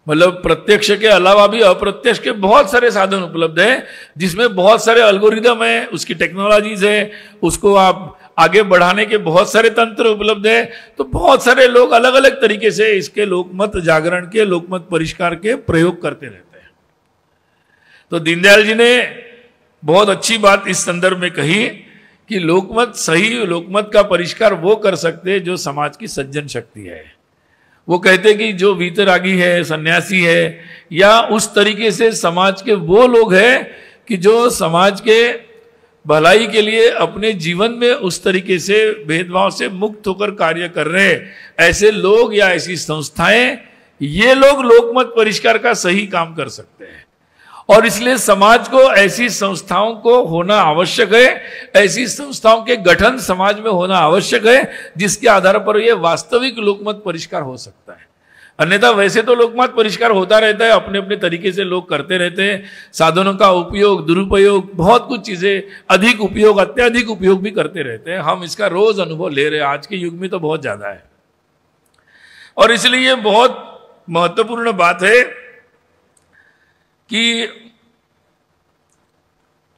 मतलब प्रत्यक्ष के अलावा भी अप्रत्यक्ष के बहुत सारे साधन उपलब्ध हैं, जिसमें बहुत सारे एल्गोरिदम है, उसकी टेक्नोलॉजीज है, उसको आप आगे बढ़ाने के बहुत सारे तंत्र उपलब्ध है। तो बहुत सारे लोग अलग अलग तरीके से इसके लोकमत जागरण के, लोकमत परिष्कार के प्रयोग करते रहते हैं। तो दीनदयाल जी ने बहुत अच्छी बात इस संदर्भ में कही कि सही लोकमत का परिष्कार वो कर सकते हैं जो समाज की सज्जन शक्ति है। वो कहते कि जो वीतरागी है, सन्यासी है, या उस तरीके से समाज के वो लोग हैं कि जो समाज के भलाई के लिए अपने जीवन में उस तरीके से भेदभाव से मुक्त होकर कार्य कर रहे हैं, ऐसे लोग या ऐसी संस्थाएं, ये लोग लोकमत परिष्कार का सही काम कर सकते हैं। और इसलिए समाज को ऐसी संस्थाओं को होना आवश्यक है, ऐसी संस्थाओं के गठन समाज में होना आवश्यक है, जिसके आधार पर यह वास्तविक लोकमत परिष्कार हो सकता है। अन्यथा वैसे तो लोकमत परिष्कार होता रहता है, अपने अपने तरीके से लोग करते रहते हैं, साधनों का उपयोग, दुरुपयोग, बहुत कुछ चीजें अधिक उपयोग, अत्यधिक उपयोग भी करते रहते हैं। हम इसका रोज अनुभव ले रहे हैं, आज के युग में तो बहुत ज्यादा है। और इसलिए ये बहुत महत्वपूर्ण बात है कि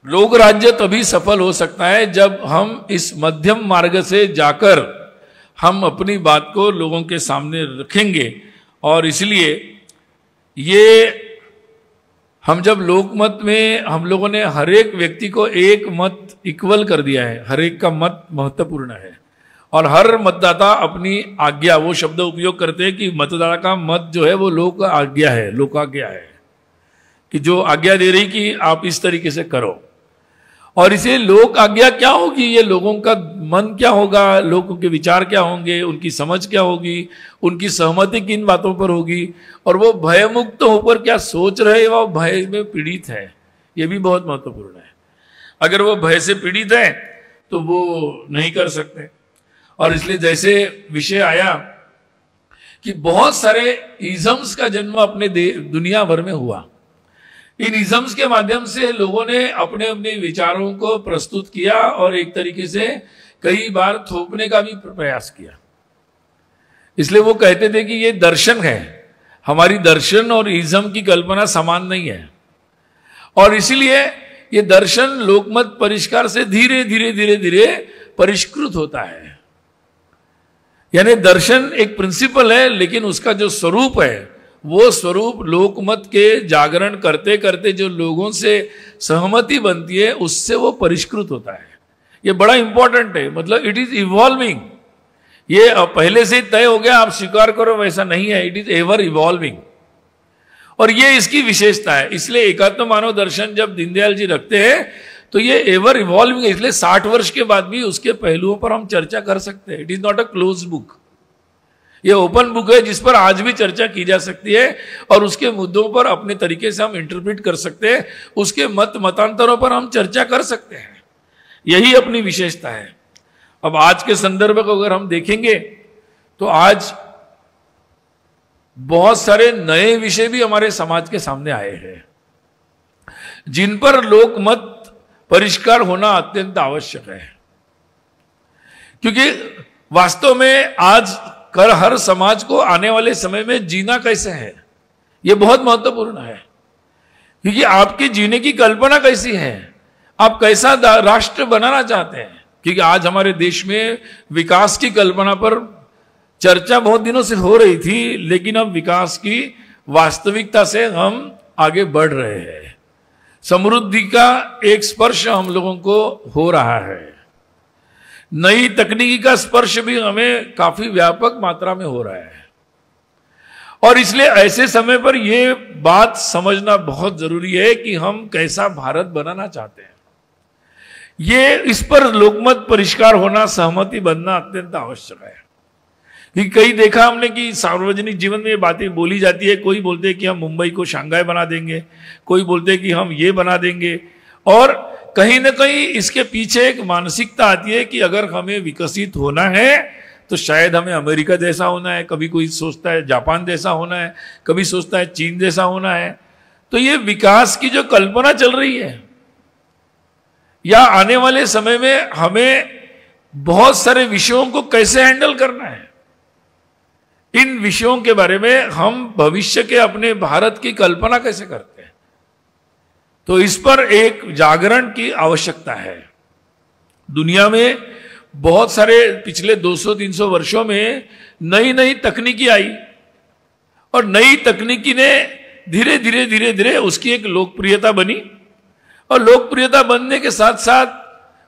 लोक राज्य तभी सफल हो सकता है जब हम इस मध्यम मार्ग से जाकर हम अपनी बात को लोगों के सामने रखेंगे। और इसलिए ये हम जब लोकमत में हम लोगों ने हर एक व्यक्ति को एक मत इक्वल कर दिया है, हर एक का मत महत्वपूर्ण है, और हर मतदाता अपनी आज्ञा, वो शब्द उपयोग करते हैं कि मतदाता का मत जो है वो लोक आज्ञा है, लोकाज्ञा है, कि जो आज्ञा दे रही कि आप इस तरीके से करो। और इसे लोक आज्ञा क्या होगी, ये लोगों का मन क्या होगा, लोगों के विचार क्या होंगे, उनकी समझ क्या होगी, उनकी सहमति किन बातों पर होगी, और वो भयमुक्त होकर क्या सोच रहे, वो भय में पीड़ित है, ये भी बहुत महत्वपूर्ण है। अगर वो भय से पीड़ित है तो वो नहीं कर सकते। और इसलिए जैसे विषय आया कि बहुत सारे इज़म्स का जन्म अपने दुनिया भर में हुआ, इन इज़म्स के माध्यम से लोगों ने अपने अपने विचारों को प्रस्तुत किया और एक तरीके से कई बार थोपने का भी प्रयास किया। इसलिए वो कहते थे कि ये दर्शन है, हमारी दर्शन और इज़म की कल्पना समान नहीं है, और इसीलिए ये दर्शन लोकमत परिष्कार से धीरे धीरे धीरे धीरे परिष्कृत होता है। यानी दर्शन एक प्रिंसिपल है, लेकिन उसका जो स्वरूप है वो स्वरूप लोकमत के जागरण करते करते जो लोगों से सहमति बनती है उससे वो परिष्कृत होता है। ये बड़ा इंपॉर्टेंट है, मतलब इट इज इवॉल्विंग। ये पहले से तय हो गया आप स्वीकार करो वैसा नहीं है, इट इज एवर इवॉल्विंग, और ये इसकी विशेषता है। इसलिए एकात्म मानव दर्शन जब दीनदयाल जी रखते हैं तो ये एवर इवॉल्विंग है, इसलिए 60 वर्ष के बाद भी उसके पहलुओं पर हम चर्चा कर सकते हैं। It is not a close book, ये ओपन बुक है जिस पर आज भी चर्चा की जा सकती है और उसके मुद्दों पर अपने तरीके से हम इंटरप्रेट कर सकते हैं, उसके मतांतरों पर हम चर्चा कर सकते हैं। यही अपनी विशेषता है। अब आज के संदर्भ को अगर हम देखेंगे तो आज बहुत सारे नए विषय भी हमारे समाज के सामने आए हैं जिन पर लोकमत परिष्कार होना अत्यंत आवश्यक है, क्योंकि वास्तव में आज हर समाज को आने वाले समय में जीना कैसे है यह बहुत महत्वपूर्ण है। क्योंकि आपके जीने की कल्पना कैसी है, आप कैसा राष्ट्र बनाना चाहते हैं। क्योंकि आज हमारे देश में विकास की कल्पना पर चर्चा बहुत दिनों से हो रही थी, लेकिन अब विकास की वास्तविकता से हम आगे बढ़ रहे हैं। समृद्धि का एक स्पर्श हम लोगों को हो रहा है, नई तकनीकी का स्पर्श भी हमें काफी व्यापक मात्रा में हो रहा है, और इसलिए ऐसे समय पर यह बात समझना बहुत जरूरी है कि हम कैसा भारत बनाना चाहते हैं। ये इस पर लोकमत परिष्कार होना, सहमति बनना अत्यंत आवश्यक है। कि कई देखा हमने कि सार्वजनिक जीवन में ये बातें बोली जाती है, कोई बोलते हैं कि हम मुंबई को शंघाई बना देंगे, कोई बोलते हैं कि हम ये बना देंगे, और कहीं ना कहीं इसके पीछे एक मानसिकता आती है कि अगर हमें विकसित होना है तो शायद हमें अमेरिका जैसा होना है, कभी कोई सोचता है जापान जैसा होना है, कभी सोचता है चीन जैसा होना है। तो ये विकास की जो कल्पना चल रही है, या आने वाले समय में हमें बहुत सारे विषयों को कैसे हैंडल करना है, इन विषयों के बारे में हम भविष्य के अपने भारत की कल्पना कैसे करते हैं, तो इस पर एक जागरण की आवश्यकता है। दुनिया में बहुत सारे पिछले 200-300 वर्षों में नई नई तकनीकी आई, और नई तकनीकी ने धीरे धीरे धीरे धीरे उसकी एक लोकप्रियता बनी, और लोकप्रियता बनने के साथ साथ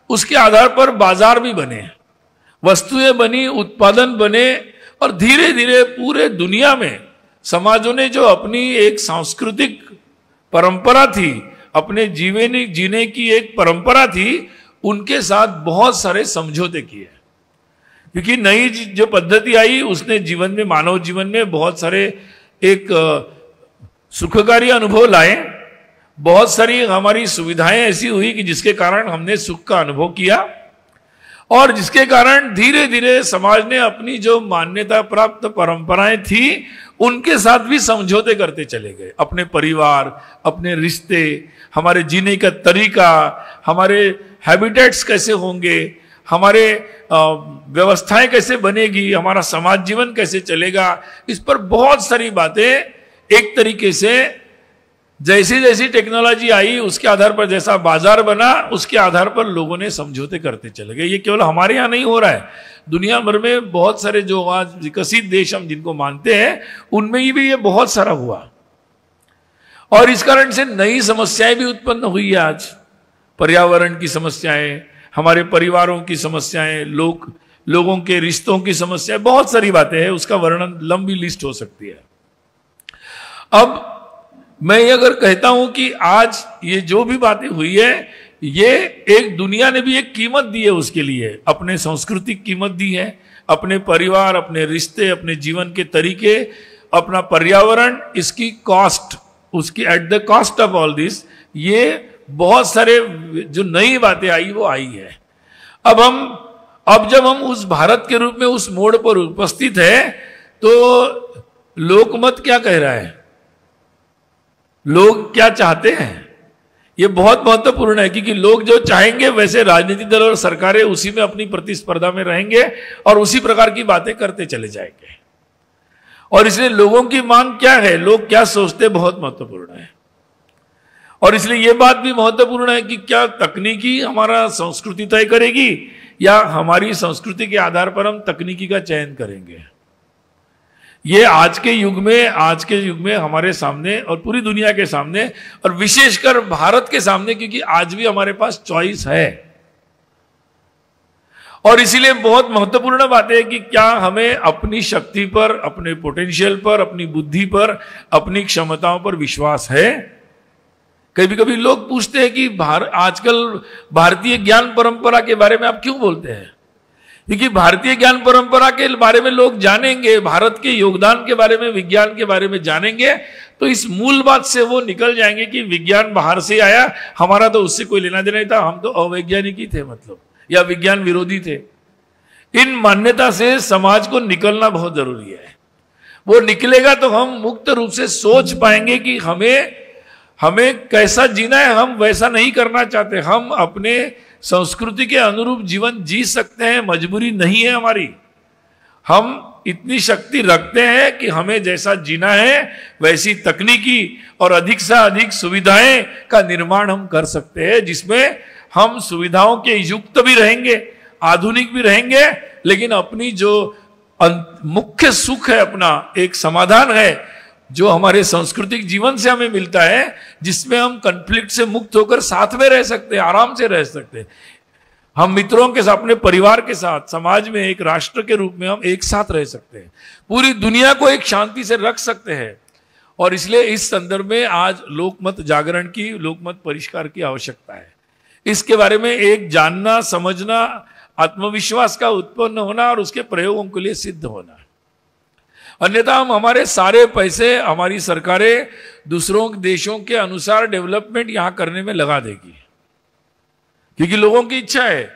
उसके आधार पर बाजार भी बने, वस्तुएं बनी, उत्पादन बने, और धीरे धीरे पूरे दुनिया में समाजों ने जो अपनी एक सांस्कृतिक परंपरा थी, अपने जीने की एक परंपरा थी, उनके साथ बहुत सारे समझौते किए। क्योंकि नई जो पद्धति आई उसने जीवन में, मानव जीवन में बहुत सारे एक सुखकारी अनुभव लाए, बहुत सारी हमारी सुविधाएं ऐसी हुई कि जिसके कारण हमने सुख का अनुभव किया, और जिसके कारण धीरे धीरे समाज ने अपनी जो मान्यता प्राप्त परंपराएं थी उनके साथ भी समझौते करते चले गए। अपने परिवार, अपने रिश्ते, हमारे जीने का तरीका, हमारे हैबिटेट्स कैसे होंगे, हमारे व्यवस्थाएं कैसे बनेगी, हमारा समाज जीवन कैसे चलेगा, इस पर बहुत सारी बातें एक तरीके से जैसी जैसी टेक्नोलॉजी आई उसके आधार पर, जैसा बाजार बना उसके आधार पर लोगों ने समझौते करते चले गए। ये केवल हमारे यहाँ नहीं हो रहा है, दुनिया भर में बहुत सारे जो आज विकसित देश हम जिनको मानते हैं उनमें ही भी ये बहुत सारा हुआ, और इस कारण से नई समस्याएं भी उत्पन्न हुई है। आज पर्यावरण की समस्याएं, हमारे परिवारों की समस्याएं, लोगों के रिश्तों की समस्याएं, बहुत सारी बातें हैं, उसका वर्णन लंबी लिस्ट हो सकती है। अब मैं ये अगर कहता हूं कि आज ये जो भी बातें हुई है ये एक दुनिया ने भी एक कीमत दी है उसके लिए, अपने सांस्कृतिक कीमत दी है, अपने परिवार, अपने रिश्ते, अपने जीवन के तरीके, अपना पर्यावरण, इसकी कॉस्ट, उसकी at the cost of all this, ये बहुत सारे जो नई बातें आई वो आई है। अब जब हम उस भारत के रूप में उस मोड़ पर उपस्थित है, तो लोकमत क्या कह रहा है, लोग क्या चाहते हैं, ये बहुत महत्वपूर्ण है, क्योंकि लोग जो चाहेंगे वैसे राजनीतिक दल और सरकारें उसी में अपनी प्रतिस्पर्धा में रहेंगे और उसी प्रकार की बातें करते चले जाएंगे। और इसलिए लोगों की मांग क्या है, लोग क्या सोचते, बहुत महत्वपूर्ण है। और इसलिए यह बात भी महत्वपूर्ण है कि क्या तकनीकी हमारा संस्कृति तय करेगी या हमारी संस्कृति के आधार पर हम तकनीकी का चयन करेंगे। ये आज के युग में हमारे सामने और पूरी दुनिया के सामने और विशेषकर भारत के सामने, क्योंकि आज भी हमारे पास चॉइस है। और इसीलिए बहुत महत्वपूर्ण बात है कि क्या हमें अपनी शक्ति पर, अपने पोटेंशियल पर, अपनी बुद्धि पर, अपनी क्षमताओं पर विश्वास है। कभी कभी लोग पूछते हैं कि आजकल भारतीय ज्ञान परंपरा के बारे में आप क्यों बोलते हैं, क्योंकि भारतीय ज्ञान परंपरा के बारे में लोग जानेंगे, भारत के योगदान के बारे में, विज्ञान के बारे में जानेंगे, तो इस मूल बात से वो निकल जाएंगे कि विज्ञान बाहर से आया, हमारा तो उससे कोई लेना देना नहीं था, हम तो अवैज्ञानिक ही थे, मतलब, या विज्ञान विरोधी थे। इन मान्यता से समाज को निकलना बहुत जरूरी है। वो निकलेगा तो हम मुक्त रूप से सोच पाएंगे कि हमें कैसा जीना है, हम वैसा नहीं करना चाहते, हम अपने संस्कृति के अनुरूप जीवन जी सकते हैं, मजबूरी नहीं है हमारी। हम इतनी शक्ति रखते हैं कि हमें जैसा जीना है वैसी तकनीकी और अधिक से अधिक सुविधाएं का निर्माण हम कर सकते हैं, जिसमें हम सुविधाओं के युक्त भी रहेंगे, आधुनिक भी रहेंगे, लेकिन अपनी जो मुख्य सुख है, अपना एक समाधान है जो हमारे सांस्कृतिक जीवन से हमें मिलता है, जिसमें हम कॉन्फ्लिक्ट से मुक्त होकर साथ में रह सकते हैं, आराम से रह सकते हैं। हम मित्रों के साथ, अपने परिवार के साथ, समाज में एक राष्ट्र के रूप में हम एक साथ रह सकते हैं, पूरी दुनिया को एक शांति से रख सकते हैं। और इसलिए इस संदर्भ में आज लोकमत जागरण की, लोकमत परिष्कार की आवश्यकता है। इसके बारे में एक जानना, समझना, आत्मविश्वास का उत्पन्न होना और उसके प्रयोगों के लिए सिद्ध होना। अन्यथा हम हमारे सारे पैसे, हमारी सरकारें दूसरों देशों के अनुसार डेवलपमेंट यहां करने में लगा देगी, क्योंकि लोगों की इच्छा है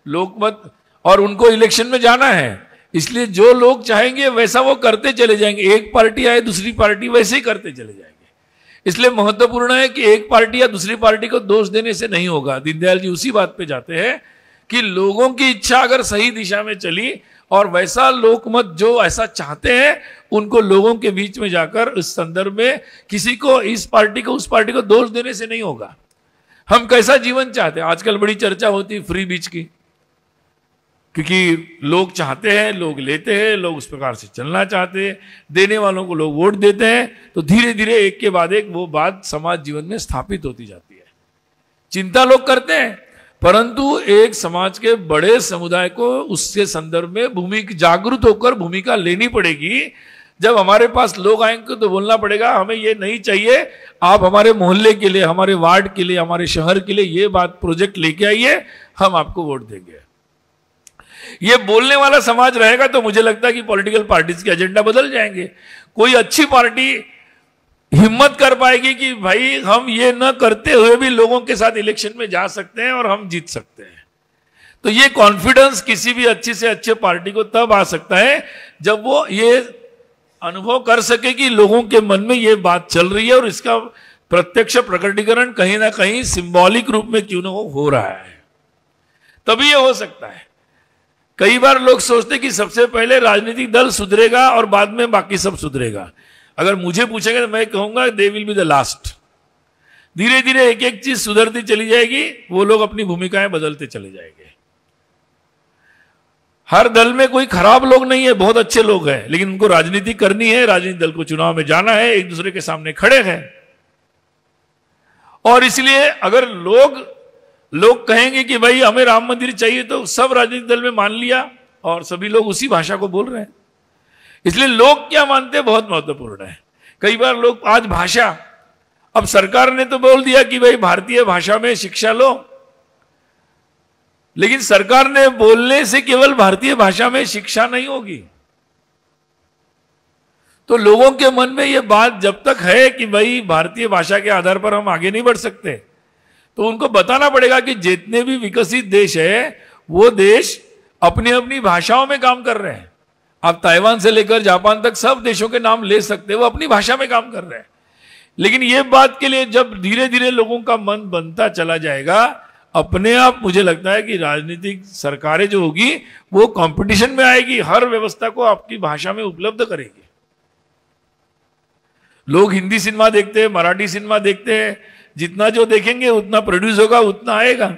लोकमत, और उनको इलेक्शन में जाना है, इसलिए जो लोग चाहेंगे वैसा वो करते चले जाएंगे। एक पार्टी आए, दूसरी पार्टी वैसे ही करते चले जाएंगे। इसलिए महत्वपूर्ण है कि एक पार्टी या दूसरी पार्टी को दोष देने से नहीं होगा। दीनदयाल जी उसी बात पे जाते हैं कि लोगों की इच्छा अगर सही दिशा में चली और वैसा लोकमत जो ऐसा चाहते हैं, उनको लोगों के बीच में जाकर इस संदर्भ में किसी को, इस पार्टी को उस पार्टी को दोष देने से नहीं होगा। हम कैसा जीवन चाहते हैं, आजकल बड़ी चर्चा होती है फ्री बीच की, क्योंकि लोग चाहते हैं, लोग लेते हैं, लोग उस प्रकार से चलना चाहते हैं, देने वालों को लोग वोट देते हैं, तो धीरे धीरे एक के बाद एक वो बात समाज जीवन में स्थापित होती जाती है। चिंता लोग करते हैं, परंतु एक समाज के बड़े समुदाय को उसके संदर्भ में भूमिका, जागरूक होकर भूमिका लेनी पड़ेगी। जब हमारे पास लोग आएंगे तो बोलना पड़ेगा, हमें ये नहीं चाहिए, आप हमारे मोहल्ले के लिए, हमारे वार्ड के लिए, हमारे शहर के लिए ये बात प्रोजेक्ट लेके आइए, हम आपको वोट देंगे। ये बोलने वाला समाज रहेगा तो मुझे लगता है कि पॉलिटिकल पार्टीज के एजेंडा बदल जाएंगे। कोई अच्छी पार्टी हिम्मत कर पाएगी कि भाई हम ये न करते हुए भी लोगों के साथ इलेक्शन में जा सकते हैं और हम जीत सकते हैं। तो ये कॉन्फिडेंस किसी भी अच्छी से अच्छे पार्टी को तब आ सकता है जब वो ये अनुभव कर सके कि लोगों के मन में ये बात चल रही है और इसका प्रत्यक्ष प्रकटीकरण कहीं ना कहीं सिंबॉलिक रूप में क्यों ना हो रहा है, तभी ये हो सकता है। कई बार लोग सोचते कि सबसे पहले राजनीतिक दल सुधरेगा और बाद में बाकी सब सुधरेगा। अगर मुझे पूछेंगे तो मैं कहूंगा they will be the last. धीरे धीरे एक एक चीज सुधरती चली जाएगी, वो लोग अपनी भूमिकाएं बदलते चले जाएंगे। हर दल में कोई खराब लोग नहीं है, बहुत अच्छे लोग हैं, लेकिन उनको राजनीति करनी है, राजनीतिक दल को चुनाव में जाना है, एक दूसरे के सामने खड़े हैं। और इसलिए अगर लोग कहेंगे कि भाई हमें राम मंदिर चाहिए, तो सब राजनीतिक दल में मान लिया और सभी लोग उसी भाषा को बोल रहे हैं। इसलिए लोग क्या मानते हैं बहुत महत्वपूर्ण है। कई बार लोग आज भाषा, अब सरकार ने तो बोल दिया कि भाई भारतीय भाषा में शिक्षा लो, लेकिन सरकार ने बोलने से केवल भारतीय भाषा में शिक्षा नहीं होगी। तो लोगों के मन में यह बात जब तक है कि भाई भारतीय भाषा के आधार पर हम आगे नहीं बढ़ सकते, तो उनको बताना पड़ेगा कि जितने भी विकसित देश है वो देश अपनी अपनी भाषाओं में काम कर रहे हैं। आप ताइवान से लेकर जापान तक सब देशों के नाम ले सकते हैं, वो अपनी भाषा में काम कर रहे हैं। लेकिन ये बात के लिए जब धीरे धीरे लोगों का मन बनता चला जाएगा, अपने आप मुझे लगता है कि राजनीतिक सरकारें जो होगी वो कंपटीशन में आएगी, हर व्यवस्था को आपकी भाषा में उपलब्ध करेगी। लोग हिंदी सिनेमा देखते हैं, मराठी सिनेमा देखते हैं, जितना जो देखेंगे उतना प्रोड्यूस होगा, उतना आएगा।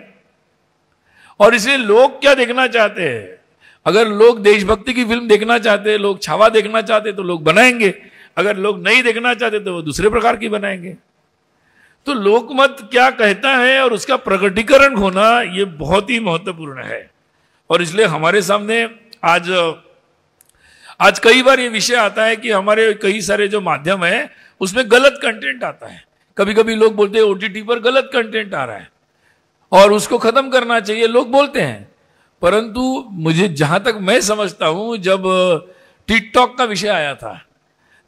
और इसलिए लोग क्या देखना चाहते हैं, अगर लोग देशभक्ति की फिल्म देखना चाहते हैं, लोग छावा देखना चाहते हैं तो लोग बनाएंगे, अगर लोग नहीं देखना चाहते तो वो दूसरे प्रकार की बनाएंगे। तो लोकमत क्या कहता है और उसका प्रकटीकरण होना ये बहुत ही महत्वपूर्ण है। और इसलिए हमारे सामने आज कई बार ये विषय आता है कि हमारे कई सारे जो माध्यम है उसमें गलत कंटेंट आता है। कभी कभी लोग बोलते हैं ओटीटी पर गलत कंटेंट आ रहा है और उसको खत्म करना चाहिए, लोग बोलते हैं। परंतु मुझे जहां तक मैं समझता हूं, जब टिकटॉक का विषय आया था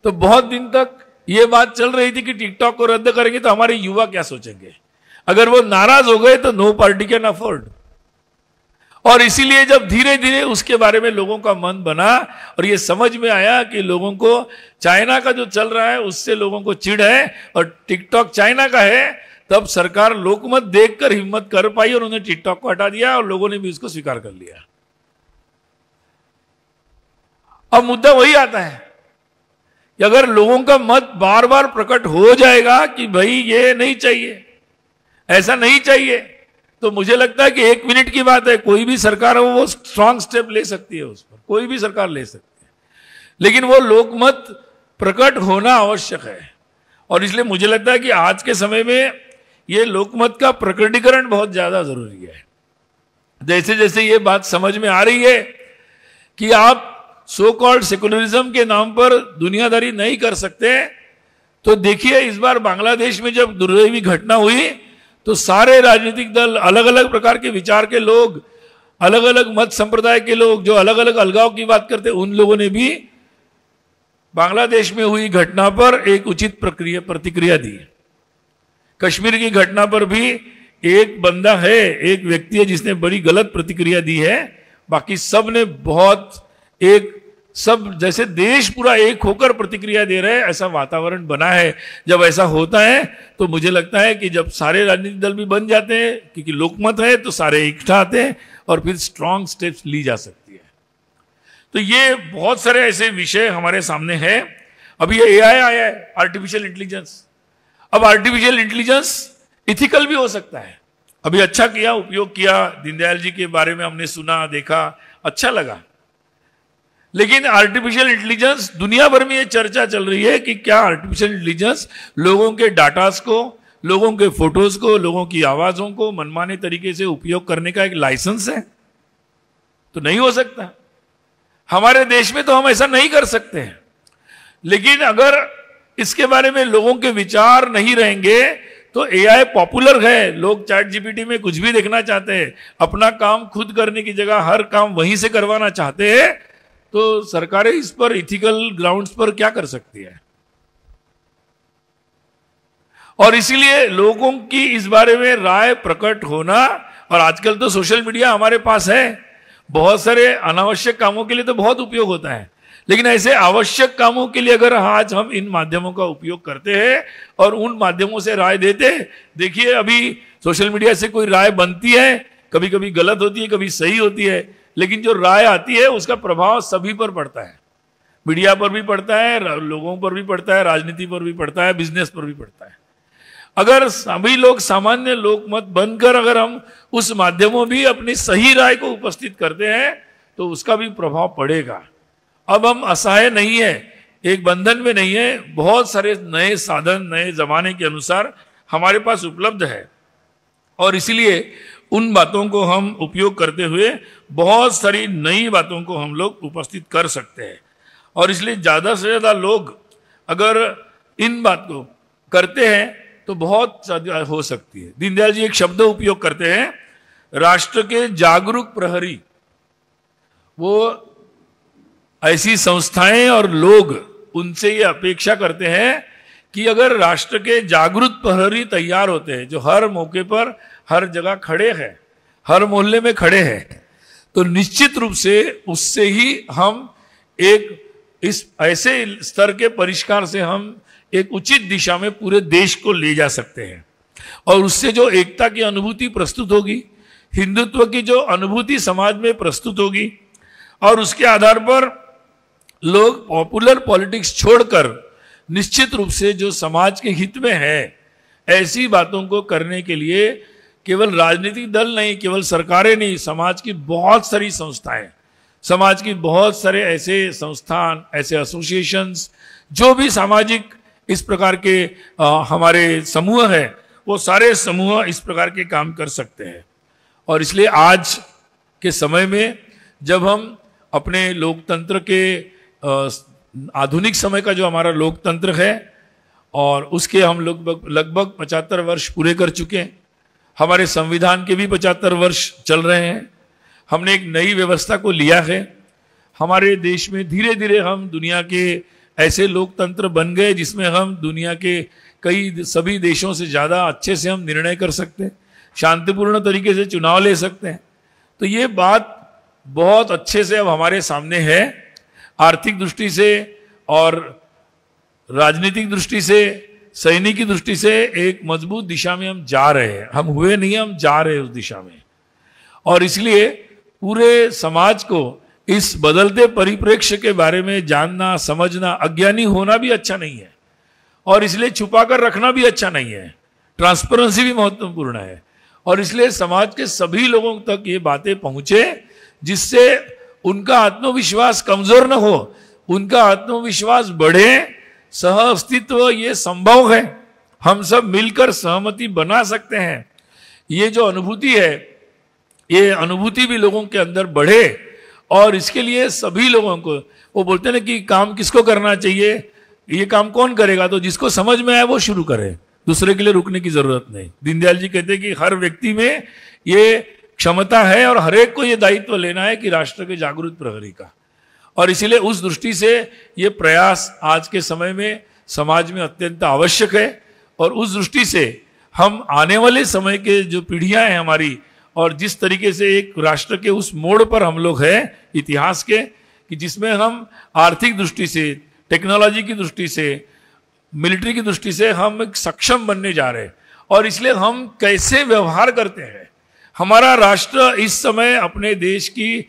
तो बहुत दिन तक ये बात चल रही थी कि टिकटॉक को रद्द करेंगे तो हमारे युवा क्या सोचेंगे, अगर वो नाराज हो गए तो नो पार्टी कैन अफोर्ड। और इसीलिए जब धीरे धीरे उसके बारे में लोगों का मन बना और ये समझ में आया कि लोगों को चाइना का जो चल रहा है उससे लोगों को चिढ़ है और टिकटॉक चाइना का है, तब सरकार लोकमत देखकर हिम्मत कर पाई और उन्होंने टिकटॉक को हटा दिया और लोगों ने भी उसको स्वीकार कर लिया। अब मुद्दा वही आता है कि अगर लोगों का मत बार बार प्रकट हो जाएगा कि भाई ये नहीं चाहिए, ऐसा नहीं चाहिए, तो मुझे लगता है कि 1 मिनट की बात है, कोई भी सरकार हो वो स्ट्रांग स्टेप ले सकती है, उस पर कोई भी सरकार ले सकती है। लेकिन वो लोकमत प्रकट होना आवश्यक है। और इसलिए मुझे लगता है कि आज के समय में ये लोकमत का प्रकटीकरण बहुत ज्यादा जरूरी है। जैसे जैसे ये बात समझ में आ रही है कि आप सो कॉल्ड सेकुलरिज्म के नाम पर दुनियादारी नहीं कर सकते, तो देखिए इस बार बांग्लादेश में जब दुर्दैवी घटना हुई तो सारे राजनीतिक दल, अलग अलग प्रकार के विचार के लोग, अलग अलग मत संप्रदाय के लोग जो अलग अलग अलगाव की बात करते, उन लोगों ने भी बांग्लादेश में हुई घटना पर एक उचित प्रतिक्रिया दी। कश्मीर की घटना पर भी एक बंदा है, एक व्यक्ति है जिसने बड़ी गलत प्रतिक्रिया दी है, बाकी सब ने बहुत सब जैसे देश पूरा एक होकर प्रतिक्रिया दे रहे हैं, ऐसा वातावरण बना है। जब ऐसा होता है तो मुझे लगता है कि जब सारे राजनीतिक दल भी बन जाते हैं, क्योंकि लोकमत है तो सारे इकट्ठा आते हैं और फिर स्ट्रांग स्टेप्स ली जा सकती है। तो ये बहुत सारे ऐसे विषय हमारे सामने हैं। अभी ये एआई आया है, आर्टिफिशियल इंटेलिजेंस। अब आर्टिफिशियल इंटेलिजेंस इथिकल भी हो सकता है। अभी अच्छा किया, उपयोग किया, दीनदयाल जी के बारे में हमने सुना, देखा, अच्छा लगा। लेकिन आर्टिफिशियल इंटेलिजेंस, दुनिया भर में ये चर्चा चल रही है कि क्या आर्टिफिशियल इंटेलिजेंस लोगों के डाटास को, लोगों के फोटोज को, लोगों की आवाजों को मनमाने तरीके से उपयोग करने का एक लाइसेंस है? तो नहीं हो सकता। हमारे देश में तो हम ऐसा नहीं कर सकते हैं। लेकिन अगर इसके बारे में लोगों के विचार नहीं रहेंगे तो एआई पॉपुलर है, लोग चैट जीपीटी में कुछ भी देखना चाहते हैं, अपना काम खुद करने की जगह हर काम वहीं से करवाना चाहते हैं, तो सरकारें इस पर इथिकल ग्राउंड्स पर क्या कर सकती है? और इसीलिए लोगों की इस बारे में राय प्रकट होना, और आजकल तो सोशल मीडिया हमारे पास है, बहुत सारे अनावश्यक कामों के लिए तो बहुत उपयोग होता है, लेकिन ऐसे आवश्यक कामों के लिए अगर आज हम इन माध्यमों का उपयोग करते हैं और उन माध्यमों से राय देते हैं, देखिए अभी सोशल मीडिया से कोई राय बनती है, कभी कभी गलत होती है, कभी सही होती है, लेकिन जो राय आती है उसका प्रभाव सभी पर पड़ता है। मीडिया पर भी पड़ता है, लोगों पर भी पड़ता है, राजनीति पर भी पड़ता है, बिजनेस पर भी पड़ता है। अगर सभी लोग सामान्य लोकमत बनकर अगर हम उस माध्यमों भी अपनी सही राय को उपस्थित करते हैं तो उसका भी प्रभाव पड़ेगा। अब हम असहाय नहीं है, एक बंधन में नहीं है, बहुत सारे नए साधन नए जमाने के अनुसार हमारे पास उपलब्ध है और इसलिए उन बातों को हम उपयोग करते हुए बहुत सारी नई बातों को हम लोग उपस्थित कर सकते हैं। और इसलिए ज्यादा से ज्यादा लोग अगर इन बात को करते हैं तो बहुत ज्यादा हो सकती है। दीनदयाल जी एक शब्द उपयोग करते हैं, राष्ट्र के जागरूक प्रहरी, वो ऐसी संस्थाएं और लोग उनसे ये अपेक्षा करते हैं कि अगर राष्ट्र के जागरूक प्रहरी तैयार होते हैं, जो हर मौके पर हर जगह खड़े हैं, हर मोहल्ले में खड़े हैं, तो निश्चित रूप से उससे ही हम एक इस ऐसे स्तर के परिष्कार से हम एक उचित दिशा में पूरे देश को ले जा सकते हैं। और उससे जो एकता की अनुभूति प्रस्तुत होगी, हिंदुत्व की जो अनुभूति समाज में प्रस्तुत होगी, और उसके आधार पर लोग पॉपुलर पॉलिटिक्स छोड़कर निश्चित रूप से जो समाज के हित में है ऐसी बातों को करने के लिए केवल राजनीतिक दल नहीं, केवल सरकारें नहीं, समाज की बहुत सारी संस्थाएं, समाज की बहुत सारे ऐसे संस्थान, ऐसे एसोसिएशंस, जो भी सामाजिक इस प्रकार के हमारे समूह हैं, वो सारे समूह इस प्रकार के काम कर सकते हैं। और इसलिए आज के समय में जब हम अपने लोकतंत्र के आधुनिक समय का जो हमारा लोकतंत्र है और उसके हम लगभग 75 वर्ष पूरे कर चुके हैं, हमारे संविधान के भी 75 वर्ष चल रहे हैं, हमने एक नई व्यवस्था को लिया है, हमारे देश में धीरे धीरे हम दुनिया के ऐसे लोकतंत्र बन गए जिसमें हम दुनिया के सभी देशों से ज़्यादा अच्छे से हम निर्णय कर सकते हैं, शांतिपूर्ण तरीके से चुनाव ले सकते हैं। तो ये बात बहुत अच्छे से अब हमारे सामने है। आर्थिक दृष्टि से और राजनीतिक दृष्टि से, सैनिक दृष्टि से एक मजबूत दिशा में हम जा रहे हैं। हम हुए नहीं, हम जा रहे हैं उस दिशा में। और इसलिए पूरे समाज को इस बदलते परिप्रेक्ष्य के बारे में जानना, समझना, अज्ञानी होना भी अच्छा नहीं है, और इसलिए छुपा कर रखना भी अच्छा नहीं है। ट्रांसपेरेंसी भी महत्वपूर्ण है। और इसलिए समाज के सभी लोगों तक ये बातें पहुंचे जिससे उनका आत्मविश्वास कमजोर न हो, उनका आत्मविश्वास बढ़े, सह अस्तित्व ये संभव है, हम सब मिलकर सहमति बना सकते हैं। ये जो अनुभूति है, ये अनुभूति भी लोगों के अंदर बढ़े। और इसके लिए सभी लोगों को, वो बोलते हैं ना कि काम किसको करना चाहिए, ये काम कौन करेगा, तो जिसको समझ में आए वो शुरू करे, दूसरे के लिए रुकने की जरूरत नहीं। दीनदयाल जी कहते हैं कि हर व्यक्ति में ये क्षमता है और हर एक को ये दायित्व लेना है कि राष्ट्र के जागरूक प्रहरी का। और इसीलिए उस दृष्टि से ये प्रयास आज के समय में समाज में अत्यंत आवश्यक है। और उस दृष्टि से हम आने वाले समय के जो पीढ़ियां हैं हमारी, और जिस तरीके से एक राष्ट्र के उस मोड़ पर हम लोग हैं इतिहास के, कि जिसमें हम आर्थिक दृष्टि से, टेक्नोलॉजी की दृष्टि से, मिलिट्री की दृष्टि से हम एक सक्षम बनने जा रहे हैं। और इसलिए हम कैसे व्यवहार करते हैं, हमारा राष्ट्र इस समय अपने देश की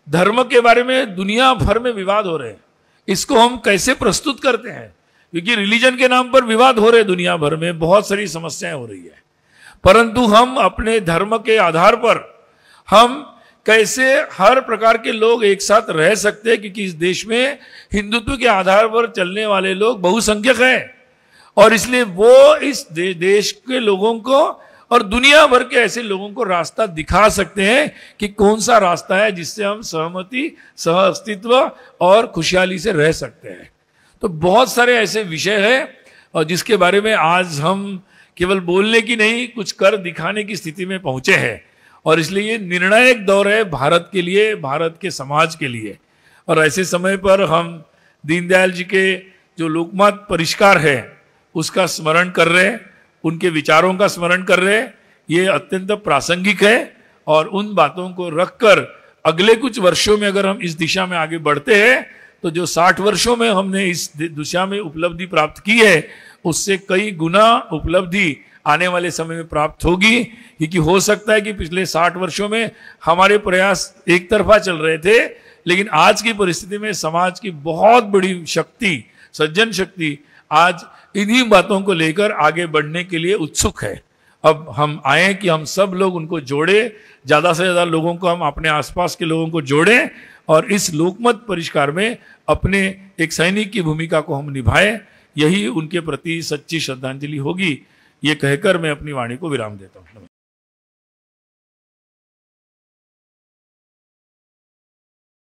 धर्म के बारे में दुनिया भर में विवाद हो रहे हैं, इसको हम कैसे प्रस्तुत करते हैं, क्योंकि रिलीजन के नाम पर विवाद हो रहे हैं दुनिया भर में, बहुत सारी समस्याएं हो रही है। परंतु हम अपने धर्म के आधार पर हम कैसे हर प्रकार के लोग एक साथ रह सकते हैं, क्योंकि इस देश में हिंदुत्व के आधार पर चलने वाले लोग बहुसंख्यक हैं। और इसलिए वो इस देश के लोगों को और दुनिया भर के ऐसे लोगों को रास्ता दिखा सकते हैं कि कौन सा रास्ता है जिससे हम सहमति, सह अस्तित्व और खुशहाली से रह सकते हैं। तो बहुत सारे ऐसे विषय हैं और जिसके बारे में आज हम केवल बोलने की नहीं, कुछ कर दिखाने की स्थिति में पहुंचे हैं। और इसलिए ये निर्णायक दौर है भारत के लिए, भारत के समाज के लिए। और ऐसे समय पर हम दीनदयाल जी के जो लोकमत परिष्कार है उसका स्मरण कर रहे हैं, उनके विचारों का स्मरण कर रहे हैं। ये अत्यंत प्रासंगिक है और उन बातों को रखकर अगले कुछ वर्षों में अगर हम इस दिशा में आगे बढ़ते हैं तो जो 60 वर्षों में हमने इस दिशा में उपलब्धि प्राप्त की है उससे कई गुना उपलब्धि आने वाले समय में प्राप्त होगी। क्योंकि हो सकता है कि पिछले 60 वर्षों में हमारे प्रयास एक तरफा चल रहे थे, लेकिन आज की परिस्थिति में समाज की बहुत बड़ी शक्ति, सज्जन शक्ति आज इन्हीं बातों को लेकर आगे बढ़ने के लिए उत्सुक है। अब हम आए कि हम सब लोग उनको जोड़े, ज़्यादा से ज़्यादा लोगों को हम अपने आसपास के लोगों को जोड़ें और इस लोकमत परिष्कार में अपने एक सैनिक की भूमिका को हम निभाएं। यही उनके प्रति सच्ची श्रद्धांजलि होगी। ये कहकर मैं अपनी वाणी को विराम देता हूँ।